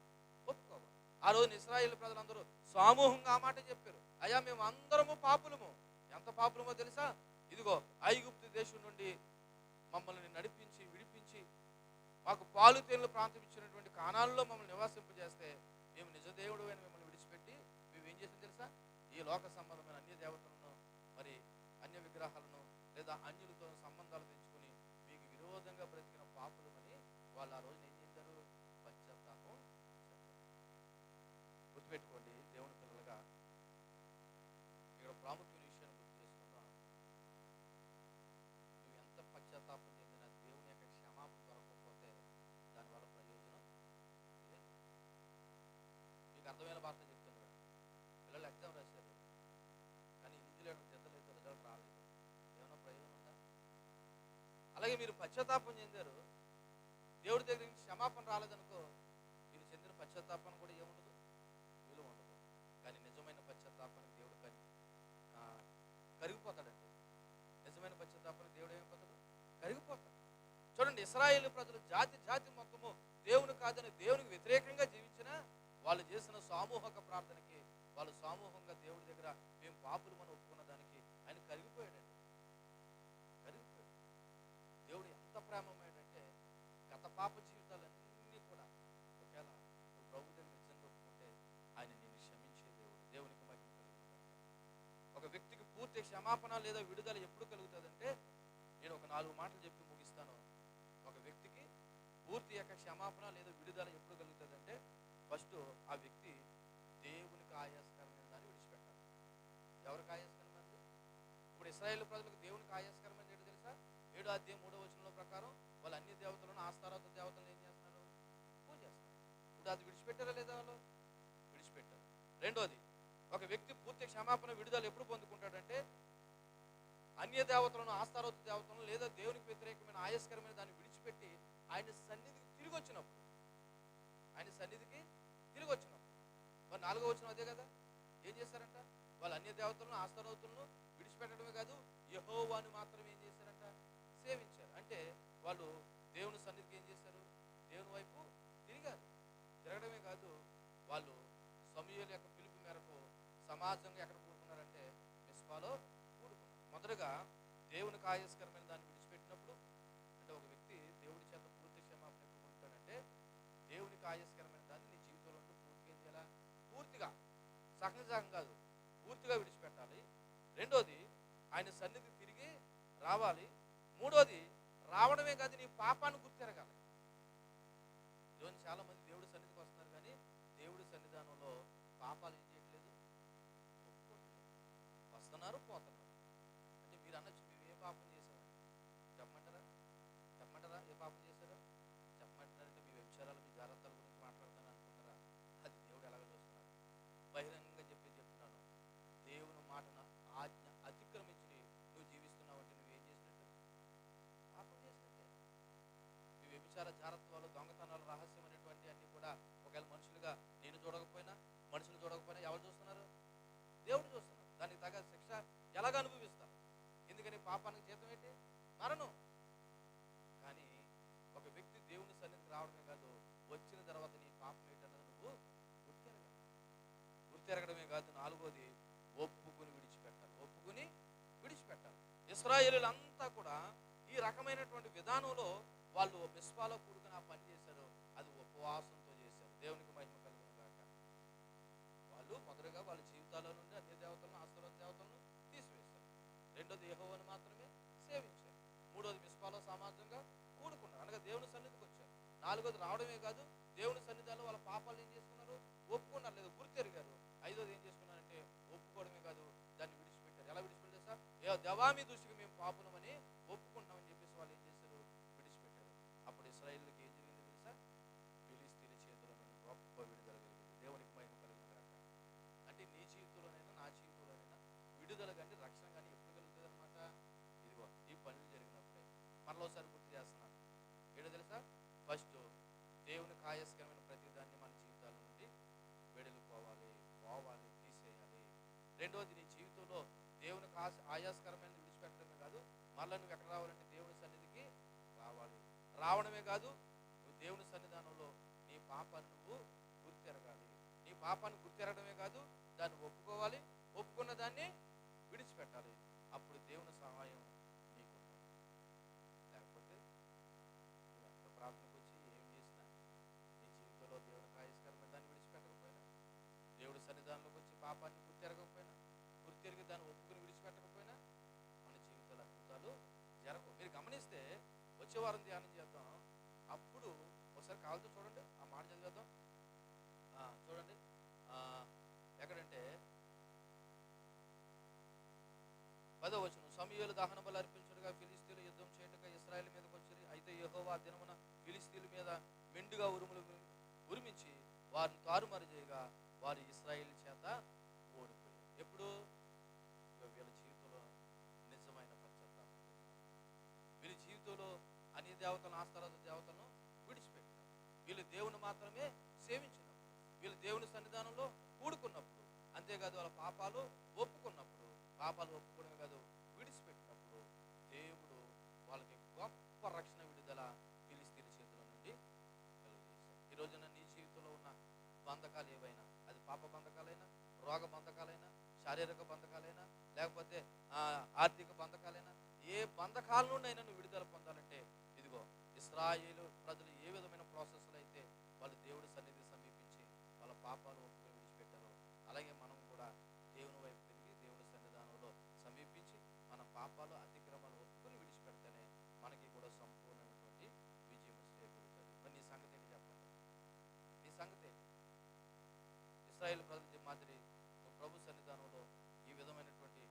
ఒప్పుకోవాలి. ఆ రోజు ఇశ్రాయేలు ప్రజలందరూ సమూహంగా ఆ మాట చెప్పారు, అయ్యా మేము అందరము పాపులము. ఎంత పాపులమో తెలుసా? ఇదిగో ఐగుప్తు దేశం నుండి మమ్మల్ని నడిపించి విడిపించి మాకు పాలు తేనెల ప్రాంతం ఇచ్చినటువంటి కానాల్లో మమ్మల్ని నివాసింపజేస్తే మేము నిజ దేవుడు అని మిమ్మల్ని విడిచిపెట్టి మేము ఏం చేసాం తెలుసా? ఈ లోక సంబంధమైన అన్య దేవతలను, మరి అన్య విగ్రహాలను లేదా అన్యులతో సంబంధాలు తెంచుకొని మీకు విరోధంగా బ్రతికిన పాపులమని వాళ్ళు ఆ రోజున ఏం చేశారు? పశ్చాత్తాపం చెప్పారు. గుర్తుపెట్టుకోండి దేవుని పిల్లలుగా, ఇక్కడ ప్రాముఖ్యమైన విషయాన్ని గుర్తు చేసుకుందాం. నువ్వు ఎంత పశ్చాత్తాపం చెందినా దేవుని యొక్క క్షమాపణ దొరకకపోతే దానివల్ల ప్రయోజనం లేదు. మీకు అర్థమైన భాష చెప్తున్నాడు. పిల్లలు ఎగ్జామ్ రాశారు కానీ ఇంజనీర్ దిద్దలేదు, రిజల్ట్ రాలేదు. ఏమైనా ప్రయోజనం ఉందా? అలాగే మీరు పశ్చాత్తాపం చెందారు, దేవుడి దగ్గర నుంచి క్షమాపణ రాలేదనుకో, మీరు చెందిన పశ్చాత్తాపం కూడా ఏముండదు, విలువ ఉండదు. కానీ నిజమైన పశ్చాత్తాపానికి దేవుడు కరిగిపోతాడండి. నిజమైన పశ్చాత్తాపానికి దేవుడు ఏమైపోతాడు? కరిగిపోతాడు. చూడండి, ఇశ్రాయేలు ప్రజలు జాతి జాతి మొత్తము దేవుని కాదని దేవునికి వ్యతిరేకంగా జీవించినా వాళ్ళు చేసిన సామూహిక ప్రార్థనకి, వాళ్ళు సమూహంగా దేవుడి దగ్గర మేము పాపులమని ఒప్పుకున్న దానికి ఆయన కరిగిపోయాడండి. కరిగిపోయాడు. దేవుడు ఎంత ప్రేమమయ్యాడంటే గత పాప జీవితాలన్నీ కూడా ఒకవేళ నువ్వు ప్రభు దగ్గర నిజంగా ఒప్పుకుంటే ఆయన నిన్ను క్షమించే దేవుడు. దేవునికి మహిమ కలుగుతుంది. ఒక వ్యక్తికి పూర్తి క్షమాపణ లేదా విడుదల ఎప్పుడు కలుగుతుందంటే, నేను ఒక 4 మాటలు చెప్పి ముగిస్తాను. ఒక వ్యక్తికి పూర్తి యొక్క క్షమాపణ లేదా విడుదల ఎప్పుడు కలుగుతుందంటే, ఫస్ట్ ఆ వ్యక్తి దేవునికి ఆయాస్కరమైన దాన్ని విడిచిపెట్టాలి. ఎవరికి ఆయాస్కరమైనది? ఇప్పుడు ఇశ్రాయేలు ప్రజలకు దేవునికి ఆయాస్కరమైనది ఏంటో తెలుసా? 7వ అధ్యాయం 3వ వచనంలో ప్రకారం వాళ్ళు అన్ని దేవతలను, ఆస్తారోత దేవతలను ఏం చేస్తున్నారు? పూజ చేస్తున్నారు. ఇప్పుడు అది విడిచిపెట్టారా లేదా? వాళ్ళు విడిచిపెట్టారు. రెండోది, ఒక వ్యక్తి పూర్తి క్షమాపణ విడుదల ఎప్పుడు పొందుకుంటాడంటే, అన్య దేవతలను, ఆస్తారోత దేవతలను లేదా దేవునికి వ్యతిరేకమైన ఆయాస్కరమైన దాన్ని విడిచిపెట్టి ఆయన సన్నిధికి తిరిగి వచ్చినప్పుడు. ఆయన సన్నిధికి తిరిగి వచ్చినప్పుడు. మరి 4వ వచనం అదే కదా, ఏం చేశారంట? వాళ్ళు అన్య దేవతలను, ఆస్తారోతులను విడిచిపెట్టడమే కాదు, యెహోవాను మాత్రం ఏం చేశారంట? సేవించారు. అంటే వాళ్ళు దేవుని సన్నిధికి ఏం చేశారు? దేవుని వైపు తిరిగారు. తిరగడమే కాదు, వాళ్ళు సమూయేలు యొక్క పిలుపు మేరకు సమాజంగా ఎక్కడ కూడుకున్నారంటే మిస్పాలో కూడుకున్నారు. మొదటగా దేవునికి ఆయాస్కరమైన దాన్ని విడిచిపెట్టినప్పుడు, అంటే ఒక వ్యక్తి దేవుడి చేత పూర్తి క్షమాపణ ఎప్పుడు పొందుతాడంటే, దేవునికి ఆయాస్కరమైన దాన్ని నీ జీవితంలో పూర్తిగా ఏం చేయాలా? పూర్తిగా, సగం సగం కాదు, పూర్తిగా విడిచిపెట్టాలి. రెండోది, ఆయన సన్నిధి తిరిగి రావాలి. మూడోది, రావడమే కాదు, నీ పాపాన్ని గుర్తిరగాలి. ఈరోజు చాలా మంది దేవుడి సన్నిధికి వస్తున్నారు కానీ దేవుడి సన్నిధానంలో పాపాలు ఏం చేయట్లేదు, ఒప్పుకోవట్లేదు. వస్తున్నారు, పోతున్నారు. అంటే మీరు అనొచ్చు, మేము ఏ పాపం చేసామని. చెప్పమంటారా? ఏ పాపం చేశారో చెప్పమంటారంటే మీ వ్యభిచారాలు, మీ జాగ్రత్తల గురించి మాట్లాడతాను అనుకుంటారా? అది దేవుడు ఎలాగ చూస్తున్నారు? బహిరంగంగా చెప్తున్నాను, దేవుని మాటను ఆజ్ఞ అతిక్రమించి నువ్వు జీవిస్తున్నావు అంటే నువ్వేం చేసినట్టు? పాపం చేసినట్టే. మీ వ్యభిచార, జాగ్రత్తలు, దొంగతనాలు, రహస్యం అనేటువంటి అన్ని కూడా ఒకవేళ మనుషులుగా నేను చూడకపోయినా, మనుషులు చూడకపోయినా ఎవరు చూస్తున్నారు? దేవుడు చూస్తున్నారు. దానికి తగ్గ శిక్ష ఎలాగ అనుభవిస్తారు. ఎందుకని? పాపానికి జీతం ఏంటి? మరణం. కానీ ఒక వ్యక్తి దేవుని సన్నిధికి రావడమే కాదు, వచ్చిన తర్వాత నీ పాపం ఏంటన్నది నువ్వు గుర్తెరగడమే కాదు, 4వది ఒప్పుకుని విడిచిపెట్టాలి. ఒప్పుకుని విడిచిపెట్టాలి. ఇశ్రాయేలీయులంతా కూడా ఈ రకమైనటువంటి విధానంలో వాళ్ళు మిస్పాలో కూడుకుని ఆ పని చేశారు. అది ఉపవాసంతో చేశారు. దేవునికి మహిమ కలుగును గాక. వాళ్ళు మొదటగా వాళ్ళ జీవితాల్లో నుండి అన్య దేవతలను, ఆస్తారోత దేవతలను తీసివేశారు. రెండోది, యెహోవాను మాత్రమే సేవించారు. మూడోది, మిస్పాలో సమాజంగా కూడుకున్నారు, అనగా దేవుని సన్నిధికి వచ్చారు. 4వది, రావడమే కాదు, దేవుని సన్నిధిలో వాళ్ళ పాపాలు ఏం చేసుకున్నారు? ఒప్పుకున్నారు, లేదా గుర్తెరిగారు. 5వది ఏం చేసుకున్నారంటే, ఒప్పుకోవడమే కాదు, దాన్ని విడిచిపెట్టారు. ఎలా విడిచిపెట్టారు సార్? దేవా మీ దృష్టికి మేము పాపులమని ఒప్పుకుంటామని చెప్పేసి వాళ్ళు ఏం చేశారు? విడిచిపెట్టారు. అప్పుడు ఇశ్రాయేలుకి ఏం జరిగింది తెలుసా? ఫిలిష్తీయుల చేతుల నుండి గొప్ప విడుదల కలిగింది. దేవునికి మహిమ కలుగును గాక. అంటే నీ జీవితంలోనైనా, నా జీవితంలోనైనా విడుదల కానీ, రక్షణ కానీ ఎప్పుడు కలుగుతుంది అనమాట? ఇదిగో ఈ పనులు మరలోసారి గుర్తు చేస్తున్నాను. ఏంటో తెలుసా? ఫస్ట్ దేవునికి ఆయాస్కరమైన ప్రతిదాన్ని మన జీవితాల నుండి వెడలిపోవాలి, పోవాలి, తీసేయాలి. రెండోది, నీ జీవితంలో దేవునికి ఆయాస్కరమైనది విడిచిపెట్టడమే కాదు, మళ్ళీ నువ్వు ఎక్కడ రావాలంటే దేవుని సన్నిధికి రావాలి. రావడమే కాదు, నువ్వు దేవుని సన్నిధానంలో నీ పాపాన్ని నువ్వు గుర్తెరగాలి. నీ పాపాన్ని గుర్తెరగడమే కాదు, దాన్ని ఒప్పుకోవాలి, ఒప్పుకున్న దాన్ని విడిచిపెట్టాలి. అప్పుడు దేవుని సహాయం నీకు ఉంటుంది. లేకపోతే నువ్వు ఎంత ప్రార్థనకు వచ్చి ఏం చేసినా, నీ జీవితంలో దేవునికి ఆయాస్కరమైన దాన్ని విడిచిపెట్టకపోయినా, దేవుడి సన్నిధానంలోకి వచ్చి పాపాన్ని గుర్తెరగకపోయినా, గుర్తెరిగి దాన్ని ఒప్పుకుని విడిచిపెట్టకపోయినా మన జీవితంలో అద్భుతాలు జరగవు. మీరు గమనిస్తే వచ్చే వారం ధ్యానం చేద్దాం. అప్పుడు ఒకసారి కావాల్సి చూడండి, ఆ మాట చదివేద్దాం. చూడండి, ఎక్కడంటే 10వ వచనం. సమూయేలు దహన బలి అర్పించుడుగా ఫిలిష్తీయులు యుద్ధం చేయటగా ఇశ్రాయేలు మీదకి వచ్చిరి. అయితే యెహోవా దినమున ఫిలిష్తీయుల మీద మెండుగా ఉరిమించి వారిని తారుమారు చేయగా వారు ఇశ్రాయేలు చేత ఓడిపోయారు. ఎప్పుడు? వీళ్ళ జీవితంలో నిజమైన పశ్చాత్తాపం, వీళ్ళ జీవితంలో అన్ని దేవతలను, ఆస్థాన దేవతలను విడిచిపెట్టినారు. వీళ్ళు దేవుని మాత్రమే సేవించినప్పుడు, వీళ్ళు దేవుని సన్నిధానంలో కూడుకున్నప్పుడు, అంతేకాదు వాళ్ళ పాపాలు ఒప్పుకున్నప్పుడు, పాపాలు ఒప్పుకోవడమే కాదు విడిచిపెట్టినప్పుడు దేవుడు వాళ్ళకి గొప్ప రక్షణ విడుదల ఫిలిష్తీయుల చేతుల నుండి కలుగజేశాడు. ఈ రోజున నీ జీవితంలో ఉన్న బంధకాలు ఏవైనా, అది పాప బంధకాలైనా, రోగ బంధకాలైనా, శారీరక బంధకాలైనా, లేకపోతే ఆర్థిక బంధకాలైనా, ఏ బంధకాల నుండైనా నువ్వు విడుదల పొందాలంటే ఇదిగో ఇశ్రాయేలు ప్రజలు ఏ విధమైన ప్రాసెస్లో అయితే వాళ్ళు దేవుడి సన్నిధి సమీపించి వాళ్ళ పాపాలు ఒప్పుకొని విడిచిపెట్టారో, అలాగే మనం కూడా దేవుని వైపు తిరిగి దేవుని సన్నిధానంలో సమీపించి మన పాపాలు, అతిక్రమాలు ఒప్పుకొని విడిచిపెడితేనే మనకి కూడా సంపూర్ణమైనటువంటి విజయం చేకూరుతుంది. మరి నీ సంగతి ఏంటి చెప్పండి? నీ సంగతి ఏంటి? ఇశ్రాయేలు ప్రజల మాదిరి నువ్వు ప్రభు సన్నిధానంలో ఈ విధమైనటువంటి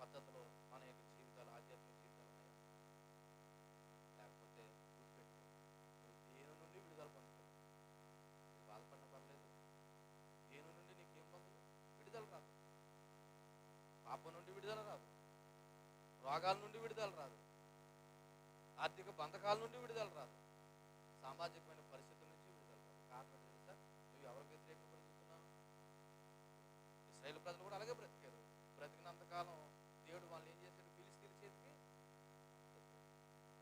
పద్ధతిలో మన యొక్క జీవితాలు, ఆధ్యాత్మిక జీవితాలు ఉన్నాయా? లేకపోతే గుర్తుపెట్టు, నువ్వు దేని నుండి విడుదల పొందుతావు. నువ్వు బాధపడిన పర్లేదు, దేని నుండి నీకేం పొందదు? విడుదల రాదు. పాపం నుండి విడుదల రాదు, రోగాల నుండి విడుదల రాదు, ఆర్థిక బంధకాల నుండి విడుదల రాదు, సామాజికమైన పరిస్థితుల నుంచి విడుదల రాదు. కారణం తెలుసా? నువ్వు ఎవరికి వ్యతిరేకంగా బ్రతుకుతున్నావు? ఇశ్రాయేలు ప్రజలు కూడా అలాగే బ్రతికారు. బ్రతికినంతకాలం దేవుడు వాళ్ళని ఏం చేశాడు? ఫిలిష్తీయుల చేతికి.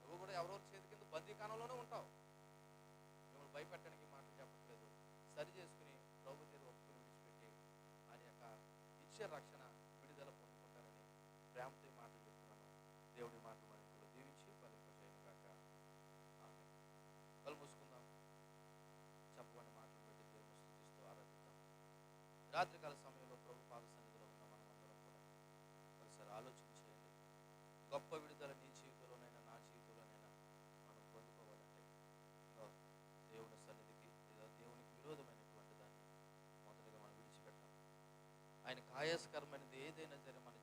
నువ్వు కూడా ఎవరో చేతి కింద బందీకానంలోనే ఉంటావు. మిమ్మల్ని భయపెట్టడానికి మాటలు చెప్పట్లేదు. సరి చేసుకుని ప్రభు తీరు ఒప్పుకుని విడిచిపెట్టి ఆయన యొక్క ఇచ్చే రక్షణ, విడుదల పొందుకుంటారని ప్రేమతో మాటలు చెప్తున్నాను. దేవుడి మాటలు మన ఇంట్లో దీవించి ఫలింపజేయను గాక. ఆమేన్. కళ్ళు మూసుకుందాం. చెప్పబడిన మాటలు బట్టి దేవుని స్తుతిస్తూ ఆరాధిద్దాం. రాత్రికాల సమయంలో ప్రభు పాద సన్నిధిలో ఉన్న మనం అందరం కూడా ఒకసారి ఆలోచన చేయండి. గొప్ప విడుదల నీ జీవితంలోనైనా, నా జీవితంలోనైనా మనం పొందుకోవాలంటే దేవుని సన్నిధికి లేదా దేవునికి విరోధమైనటువంటి దాన్ని మొదటగా మనం విడిచిపెట్టాలి. ఆయనకు ఆయాసకరమైనది ఏదైనా సరే మన